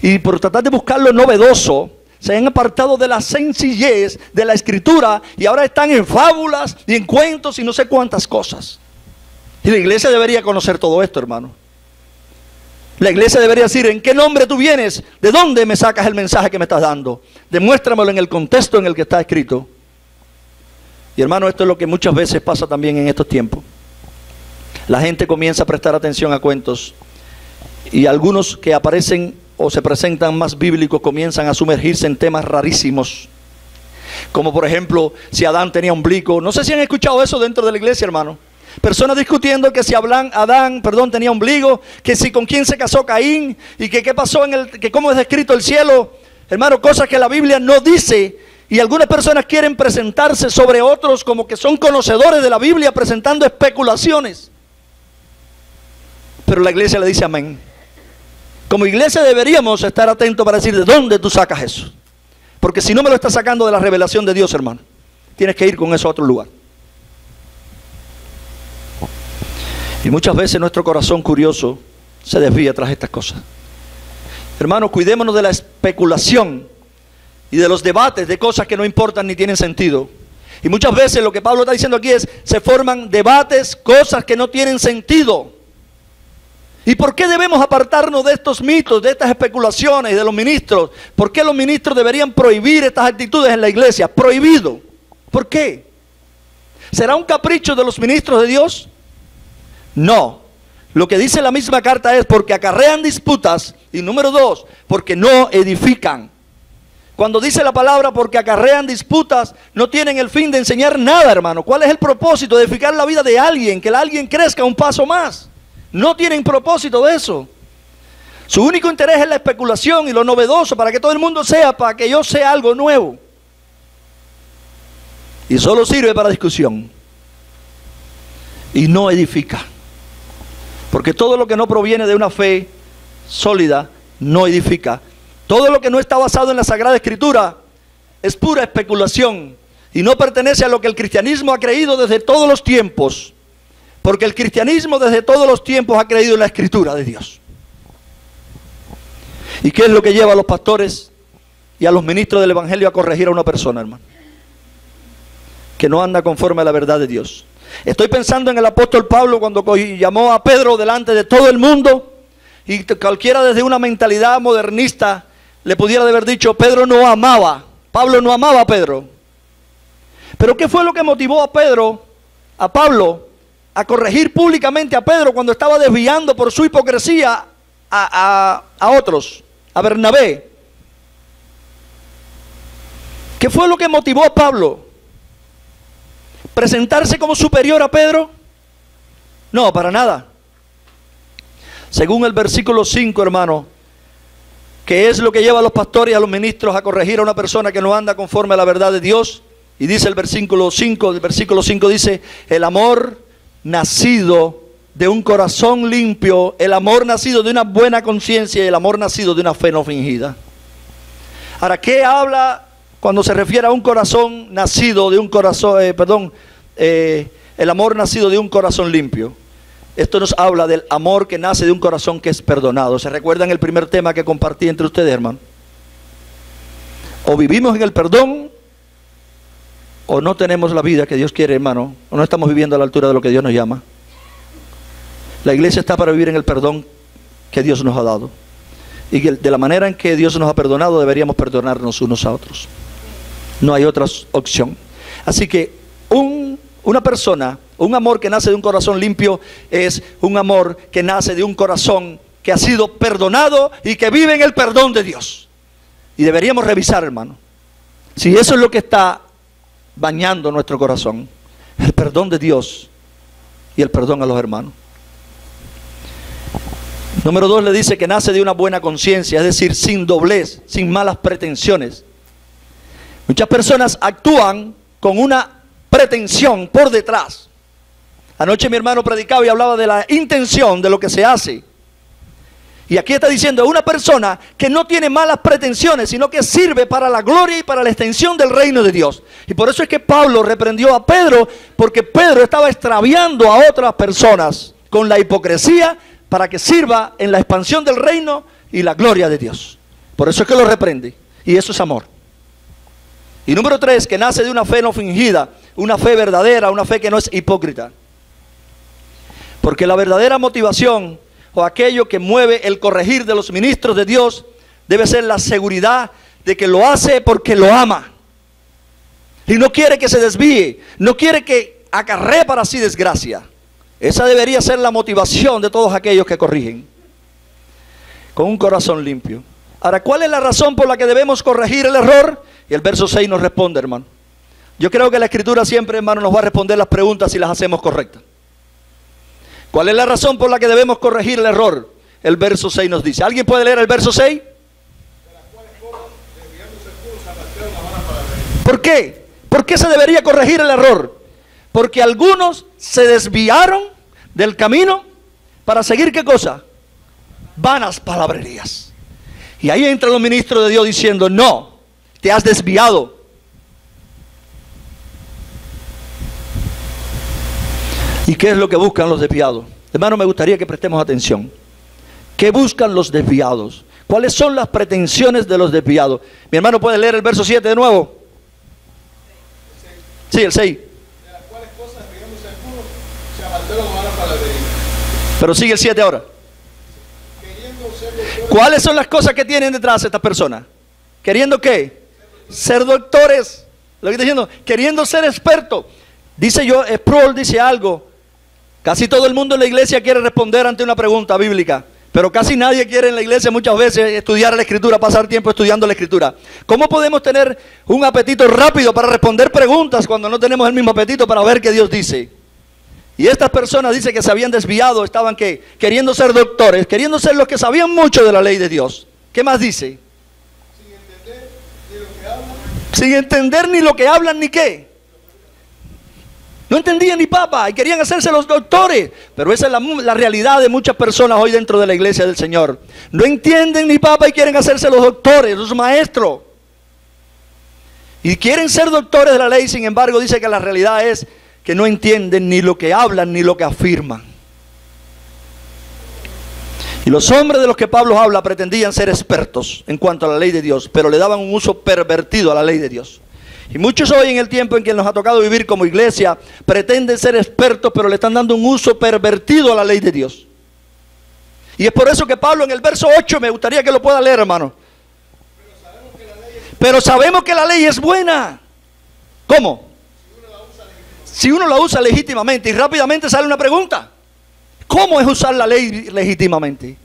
Y por tratar de buscar lo novedoso, se han apartado de la sencillez de la escritura y ahora están en fábulas y en cuentos y no sé cuántas cosas. Y la iglesia debería conocer todo esto, hermano. La iglesia debería decir, ¿en qué nombre tú vienes? ¿De dónde me sacas el mensaje que me estás dando? Demuéstramelo en el contexto en el que está escrito. Y hermano, esto es lo que muchas veces pasa también en estos tiempos. La gente comienza a prestar atención a cuentos y algunos que aparecen o se presentan más bíblicos comienzan a sumergirse en temas rarísimos. Como por ejemplo, si Adán tenía ombligo. No sé si han escuchado eso dentro de la iglesia, hermano. Personas discutiendo que si Adán tenía ombligo, que si con quién se casó Caín, y que qué pasó que cómo es descrito el cielo. Hermano, cosas que la Biblia no dice. Y algunas personas quieren presentarse sobre otros como que son conocedores de la Biblia, presentando especulaciones. Pero la iglesia le dice amén. Como iglesia deberíamos estar atentos para decir, ¿de dónde tú sacas eso? Porque si no me lo estás sacando de la revelación de Dios, hermano, tienes que ir con eso a otro lugar. Y muchas veces nuestro corazón curioso se desvía tras estas cosas. Hermanos, cuidémonos de la especulación y de los debates de cosas que no importan ni tienen sentido. Y muchas veces lo que Pablo está diciendo aquí es, se forman debates, cosas que no tienen sentido. ¿Y por qué debemos apartarnos de estos mitos, de estas especulaciones y de los ministros? ¿Por qué los ministros deberían prohibir estas actitudes en la iglesia? Prohibido. ¿Por qué? ¿Será un capricho de los ministros de Dios? No. Lo que dice la misma carta es porque acarrean disputas. Y número 2, porque no edifican. Cuando dice la palabra porque acarrean disputas, no tienen el fin de enseñar nada, hermano. ¿Cuál es el propósito? De edificar la vida de alguien, que alguien crezca un paso más. No tienen propósito de eso. Su único interés es la especulación y lo novedoso, para que todo el mundo para que yo sea algo nuevo. Y solo sirve para discusión. Y no edifica. Porque todo lo que no proviene de una fe sólida, no edifica. Todo lo que no está basado en la Sagrada Escritura es pura especulación y no pertenece a lo que el cristianismo ha creído desde todos los tiempos. Porque el cristianismo desde todos los tiempos ha creído en la Escritura de Dios. ¿Y qué es lo que lleva a los pastores y a los ministros del Evangelio a corregir a una persona, hermano? Que no anda conforme a la verdad de Dios. Estoy pensando en el apóstol Pablo cuando llamó a Pedro delante de todo el mundo, y cualquiera desde una mentalidad modernista le pudiera haber dicho, Pablo no amaba a Pedro. Pero ¿qué fue lo que motivó a Pablo, a corregir públicamente a Pedro cuando estaba desviando por su hipocresía a otros, a Bernabé? ¿Qué fue lo que motivó a Pablo? ¿Presentarse como superior a Pedro? No, para nada. Según el versículo 5, hermano, que es lo que lleva a los pastores y a los ministros a corregir a una persona que no anda conforme a la verdad de Dios. Y dice el versículo 5 dice, el amor nacido de un corazón limpio, el amor nacido de una buena conciencia y el amor nacido de una fe no fingida. Ahora, ¿qué habla cuando se refiere a un corazón nacido de un corazón, el amor nacido de un corazón limpio? Esto nos habla del amor que nace de un corazón que es perdonado. ¿Se recuerdan el primer tema que compartí entre ustedes, hermano? O vivimos en el perdón, o no tenemos la vida que Dios quiere, hermano, o no estamos viviendo a la altura de lo que Dios nos llama. La iglesia está para vivir en el perdón que Dios nos ha dado. Y que de la manera en que Dios nos ha perdonado, deberíamos perdonarnos unos a otros. No hay otra opción. Así que una persona, un amor que nace de un corazón limpio, es un amor que nace de un corazón que ha sido perdonado y que vive en el perdón de Dios. Y deberíamos revisar, hermano, si eso es lo que está bañando nuestro corazón, el perdón de Dios y el perdón a los hermanos. Número 2 le dice que nace de una buena conciencia, es decir, sin doblez, sin malas pretensiones. Muchas personas actúan con una pretensión por detrás. Anoche mi hermano predicaba y hablaba de la intención de lo que se hace. Y aquí está diciendo una persona que no tiene malas pretensiones, sino que sirve para la gloria y para la extensión del reino de Dios. Y por eso es que Pablo reprendió a Pedro, porque Pedro estaba extraviando a otras personas con la hipocresía para que sirva en la expansión del reino y la gloria de Dios. Por eso es que lo reprende. Y eso es amor. Y número 3, que nace de una fe no fingida, una fe verdadera, una fe que no es hipócrita. Porque la verdadera motivación o aquello que mueve el corregir de los ministros de Dios debe ser la seguridad de que lo hace porque lo ama. Y no quiere que se desvíe, no quiere que acarree para sí desgracia. Esa debería ser la motivación de todos aquellos que corrigen, con un corazón limpio. Ahora, ¿cuál es la razón por la que debemos corregir el error? Y el verso 6 nos responde, hermano. Yo creo que la Escritura siempre, hermano, nos va a responder las preguntas si las hacemos correctas. ¿Cuál es la razón por la que debemos corregir el error? El verso 6 nos dice. ¿Alguien puede leer el verso 6? ¿Por qué? ¿Por qué se debería corregir el error? Porque algunos se desviaron del camino para seguir, ¿qué cosa? Vanas palabrerías. Y ahí entran los ministros de Dios diciendo, no, te has desviado. ¿Y qué es lo que buscan los desviados? Hermano, me gustaría que prestemos atención. ¿Qué buscan los desviados? ¿Cuáles son las pretensiones de los desviados? Mi hermano, ¿puede leer el verso 7 de nuevo? Sí, el 6.
De las cuales cosas, riéndose algunos, se apartaron a la palabrería.
Pero sigue el 7 ahora.
Queriendo ser doctores.
¿Cuáles son las cosas que tienen detrás estas personas? ¿Queriendo qué? Ser doctores. Lo que está diciendo, queriendo ser experto. Dice yo, Sproul dice algo. Casi todo el mundo en la iglesia quiere responder ante una pregunta bíblica, pero casi nadie quiere en la iglesia muchas veces estudiar la Escritura, pasar tiempo estudiando la Escritura. ¿Cómo podemos tener un apetito rápido para responder preguntas cuando no tenemos el mismo apetito para ver qué Dios dice? Y estas personas dicen que se habían desviado, estaban ¿qué? Queriendo ser doctores, queriendo ser los que sabían mucho de la ley de Dios. ¿Qué más dice? Sin entender ni lo que hablan ni qué. No entendían ni papa y querían hacerse los doctores. Pero esa es la realidad de muchas personas hoy dentro de la iglesia del Señor. No entienden ni papa y quieren hacerse los doctores, los maestros. Y quieren ser doctores de la ley, sin embargo dice que la realidad es que no entienden ni lo que hablan ni lo que afirman. Y los hombres de los que Pablo habla pretendían ser expertos en cuanto a la ley de Dios, pero le daban un uso pervertido a la ley de Dios. Y muchos hoy en el tiempo en que nos ha tocado vivir como iglesia, pretenden ser expertos, pero le están dando un uso pervertido a la ley de Dios. Y es por eso que Pablo en el verso 8, me gustaría que lo pueda leer, hermano. Pero sabemos que la ley es buena. ¿Cómo? Si uno la usa legítimamente. Y rápidamente sale una pregunta. ¿Cómo es usar la ley legítimamente?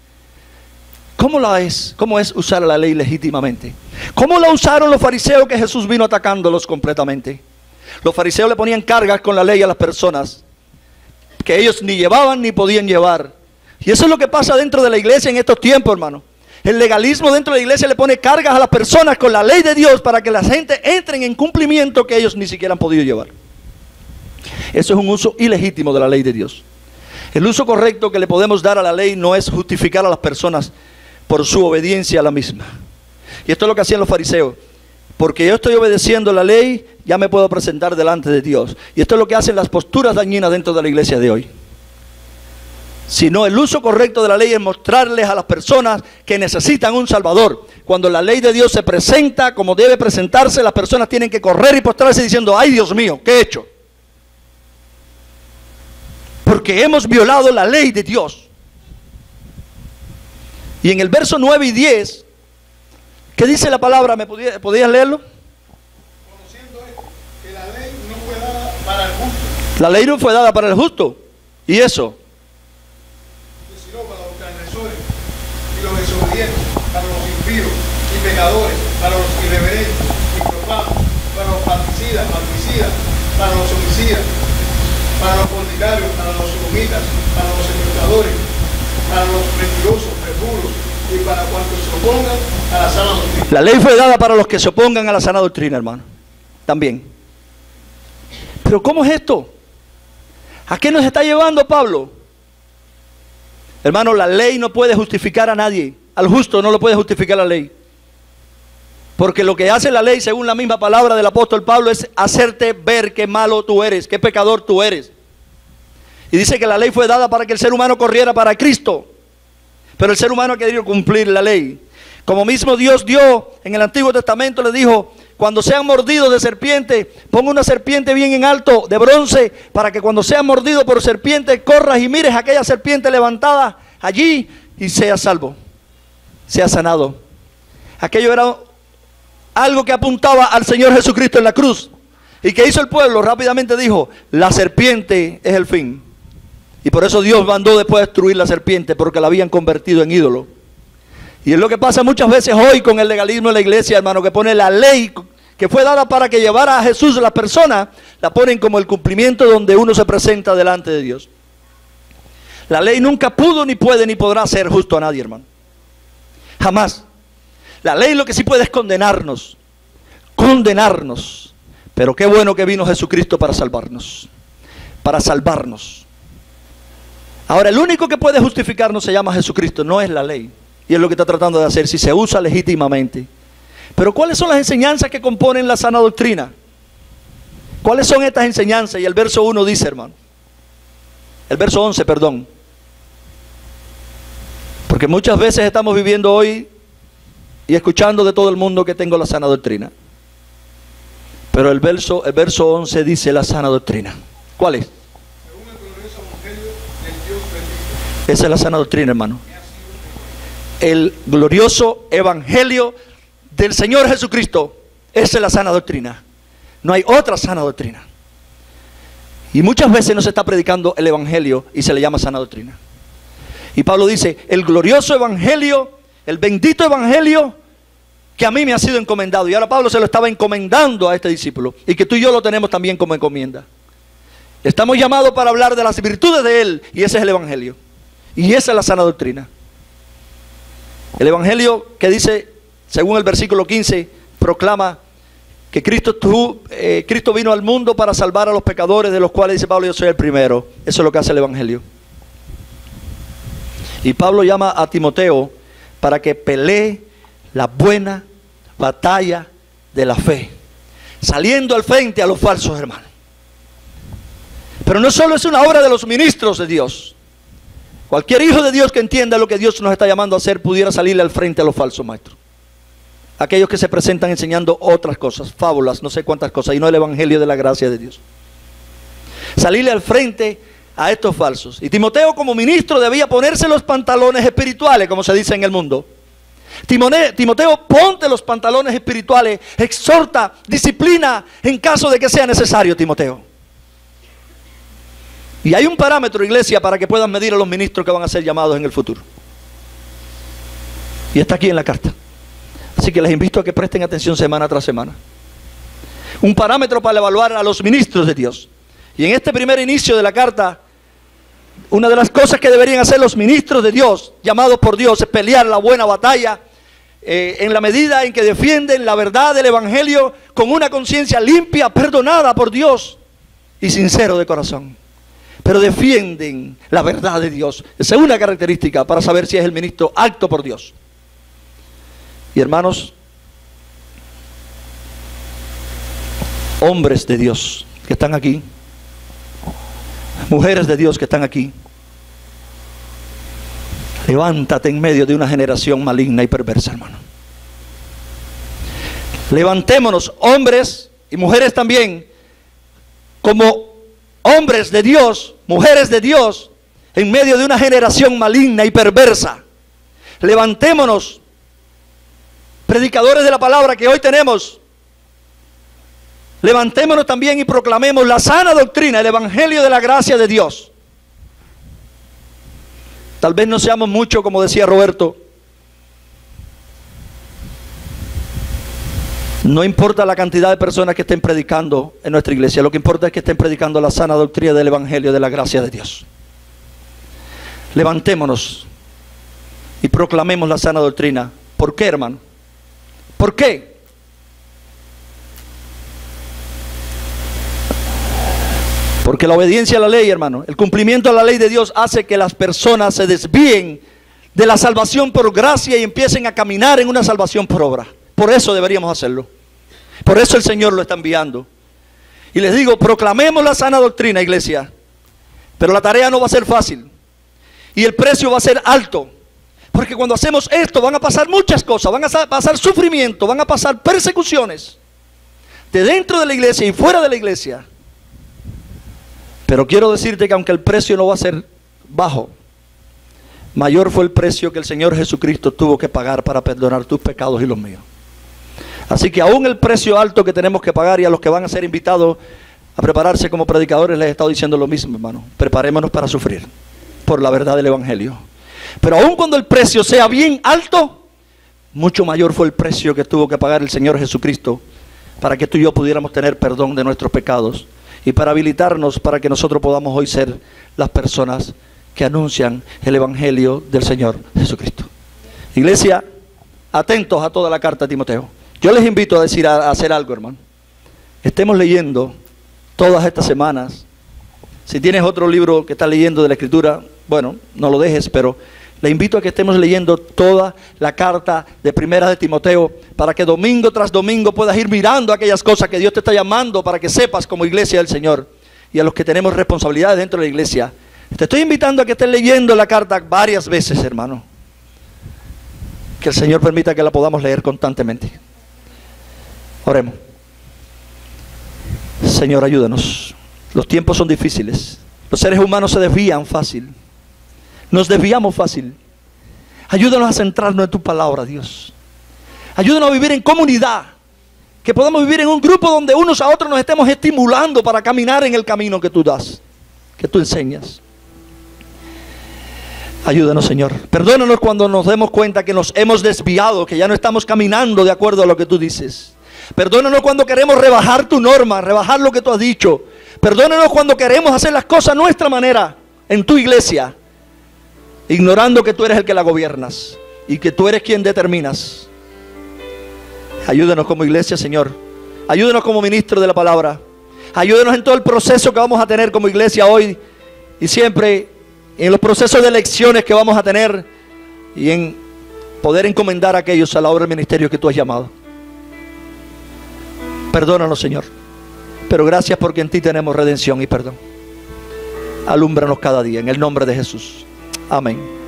¿Cómo es usar la ley legítimamente? ¿Cómo la usaron los fariseos que Jesús vino atacándolos completamente? Los fariseos le ponían cargas con la ley a las personas que ellos ni llevaban ni podían llevar. Y eso es lo que pasa dentro de la iglesia en estos tiempos, hermano. El legalismo dentro de la iglesia le pone cargas a las personas con la ley de Dios para que la gente entre en cumplimiento que ellos ni siquiera han podido llevar. Eso es un uso ilegítimo de la ley de Dios. El uso correcto que le podemos dar a la ley no es justificar a las personas por su obediencia a la misma. Y esto es lo que hacían los fariseos. Porque yo estoy obedeciendo la ley, ya me puedo presentar delante de Dios. Y esto es lo que hacen las posturas dañinas dentro de la iglesia de hoy. Sino el uso correcto de la ley es mostrarles a las personas que necesitan un Salvador. Cuando la ley de Dios se presenta como debe presentarse, las personas tienen que correr y postrarse diciendo: ¡ay, Dios mío! ¿Qué he hecho? Porque hemos violado la ley de Dios. Y en el verso 9 y 10, ¿qué dice la palabra? ¿Podías leerlo?
Conociendo esto, que la ley no fue dada para el justo.
La ley no fue dada para el justo. ¿Y eso?
Sino para los transgresores y los desobedientes, para los impíos y pecadores, para los irreverentes y profanos, para los particidas, para los homicidas, para los fornicarios, para los sodomitas, para los secuestradores, para los mentirosos, perjuros y para cuantos se opongan a la sana doctrina.
La ley fue dada para los que se opongan a la sana doctrina, hermano. También. Pero ¿cómo es esto? ¿A qué nos está llevando Pablo? Hermano, la ley no puede justificar a nadie. Al justo no lo puede justificar la ley. Porque lo que hace la ley, según la misma palabra del apóstol Pablo, es hacerte ver qué malo tú eres, qué pecador tú eres. Y dice que la ley fue dada para que el ser humano corriera para Cristo. Pero el ser humano ha querido cumplir la ley. Como mismo Dios dio en el Antiguo Testamento, le dijo: cuando sean mordidos de serpiente, ponga una serpiente bien en alto de bronce, para que cuando sean mordidos por serpiente, corras y mires a aquella serpiente levantada allí y seas salvo, seas sanado. Aquello era algo que apuntaba al Señor Jesucristo en la cruz. ¿Y qué hizo el pueblo? Rápidamente dijo: la serpiente es el fin. Y por eso Dios mandó después destruir la serpiente, porque la habían convertido en ídolo. Y es lo que pasa muchas veces hoy con el legalismo en la iglesia, hermano, que pone la ley que fue dada para que llevara a Jesús a las personas, la ponen como el cumplimiento donde uno se presenta delante de Dios. La ley nunca pudo, ni puede, ni podrá ser justo a nadie, hermano. Jamás. La ley lo que sí puede es condenarnos. Condenarnos. Pero qué bueno que vino Jesucristo para salvarnos. Para salvarnos. Ahora, el único que puede justificarnos se llama Jesucristo, no es la ley. Y es lo que está tratando de hacer, si se usa legítimamente. Pero ¿cuáles son las enseñanzas que componen la sana doctrina? ¿Cuáles son estas enseñanzas? Y el verso 1 dice, hermano. El verso 11, perdón. Porque muchas veces estamos viviendo hoy y escuchando de todo el mundo que tengo la sana doctrina. Pero el verso 11 dice la sana doctrina. ¿Cuál es?
Según el glorioso evangelio del Dios bendito.
Esa es la sana doctrina, hermano. El glorioso evangelio del Señor Jesucristo. Esa es la sana doctrina. No hay otra sana doctrina. Y muchas veces no se está predicando el evangelio y se le llama sana doctrina. Y Pablo dice, el glorioso evangelio, el bendito evangelio que a mí me ha sido encomendado. Y ahora Pablo se lo estaba encomendando a este discípulo. Y que tú y yo lo tenemos también como encomienda. Estamos llamados para hablar de las virtudes de él. Y ese es el evangelio. Y esa es la sana doctrina. El evangelio que dice, según el versículo 15, proclama que Cristo vino al mundo para salvar a los pecadores, de los cuales dice Pablo, yo soy el primero. Eso es lo que hace el evangelio. Y Pablo llama a Timoteo para que pelee la buena batalla de la fe, saliendo al frente a los falsos hermanos. Pero no solo es una obra de los ministros de Dios. Cualquier hijo de Dios que entienda lo que Dios nos está llamando a hacer pudiera salirle al frente a los falsos maestros. Aquellos que se presentan enseñando otras cosas, fábulas, no sé cuántas cosas, y no el evangelio de la gracia de Dios. Salirle al frente a estos falsos. Y Timoteo, como ministro, debía ponerse los pantalones espirituales, como se dice en el mundo. Timoteo, ponte los pantalones espirituales, exhorta, disciplina en caso de que sea necesario, Timoteo. Y hay un parámetro, iglesia, para que puedan medir a los ministros que van a ser llamados en el futuro. Y está aquí en la carta. Así que les invito a que presten atención semana tras semana. Un parámetro para evaluar a los ministros de Dios. Y en este primer inicio de la carta, una de las cosas que deberían hacer los ministros de Dios, llamados por Dios, es pelear la buena batalla, en la medida en que defienden la verdad del evangelio con una conciencia limpia, perdonada por Dios y sincero de corazón. Pero defienden la verdad de Dios. Esa es una característica para saber si es el ministro apto por Dios. Y hermanos, hombres de Dios que están aquí, mujeres de Dios que están aquí, levántate en medio de una generación maligna y perversa, hermano. Levantémonos, hombres y mujeres también, como hombres de Dios, mujeres de Dios, en medio de una generación maligna y perversa. Levantémonos, predicadores de la palabra que hoy tenemos. Levantémonos también y proclamemos la sana doctrina, el evangelio de la gracia de Dios. Tal vez no seamos mucho, como decía Roberto. No importa la cantidad de personas que estén predicando en nuestra iglesia. Lo que importa es que estén predicando la sana doctrina del evangelio de la gracia de Dios. Levantémonos y proclamemos la sana doctrina. ¿Por qué, hermano? ¿Por qué? Porque la obediencia a la ley, hermano, el cumplimiento a la ley de Dios hace que las personas se desvíen de la salvación por gracia y empiecen a caminar en una salvación por obra. Por eso deberíamos hacerlo. Por eso el Señor lo está enviando. Y les digo, proclamemos la sana doctrina, iglesia. Pero la tarea no va a ser fácil. Y el precio va a ser alto. Porque cuando hacemos esto van a pasar muchas cosas. Van a pasar sufrimiento, van a pasar persecuciones. De dentro de la iglesia y fuera de la iglesia. Pero quiero decirte que aunque el precio no va a ser bajo, mayor fue el precio que el Señor Jesucristo tuvo que pagar para perdonar tus pecados y los míos. Así que aún el precio alto que tenemos que pagar, y a los que van a ser invitados a prepararse como predicadores les he estado diciendo lo mismo, hermano. Preparémonos para sufrir por la verdad del evangelio. Pero aún cuando el precio sea bien alto, mucho mayor fue el precio que tuvo que pagar el Señor Jesucristo para que tú y yo pudiéramos tener perdón de nuestros pecados y para habilitarnos para que nosotros podamos hoy ser las personas que anuncian el evangelio del Señor Jesucristo. Iglesia, atentos a toda la carta de Timoteo. Yo les invito a hacer algo, hermano. Estemos leyendo todas estas semanas. Si tienes otro libro que estás leyendo de la Escritura, bueno, no lo dejes, pero le invito a que estemos leyendo toda la carta de Primera de Timoteo, para que domingo tras domingo puedas ir mirando aquellas cosas que Dios te está llamando para que sepas como iglesia del Señor. Y a los que tenemos responsabilidades dentro de la iglesia, te estoy invitando a que estés leyendo la carta varias veces, hermano. Que el Señor permita que la podamos leer constantemente. Oremos. Señor, ayúdanos. Los tiempos son difíciles. Los seres humanos se desvían fácil. Nos desviamos fácil. Ayúdanos a centrarnos en tu palabra, Dios. Ayúdanos a vivir en comunidad. Que podamos vivir en un grupo donde unos a otros nos estemos estimulando para caminar en el camino que tú das, que tú enseñas. Ayúdanos, Señor. Perdónanos cuando nos demos cuenta que nos hemos desviado, que ya no estamos caminando de acuerdo a lo que tú dices. Perdónanos cuando queremos rebajar tu norma, rebajar lo que tú has dicho. Perdónanos cuando queremos hacer las cosas a nuestra manera, en tu iglesia, ignorando que tú eres el que la gobiernas y que tú eres quien determinas. Ayúdanos como iglesia, Señor. Ayúdanos como ministro de la palabra. Ayúdanos en todo el proceso que vamos a tener como iglesia hoy y siempre, en los procesos de elecciones que vamos a tener y en poder encomendar a aquellos a la obra del ministerio que tú has llamado. Perdónanos, Señor, pero gracias porque en ti tenemos redención y perdón. Alúmbranos cada día, en el nombre de Jesús. Amén.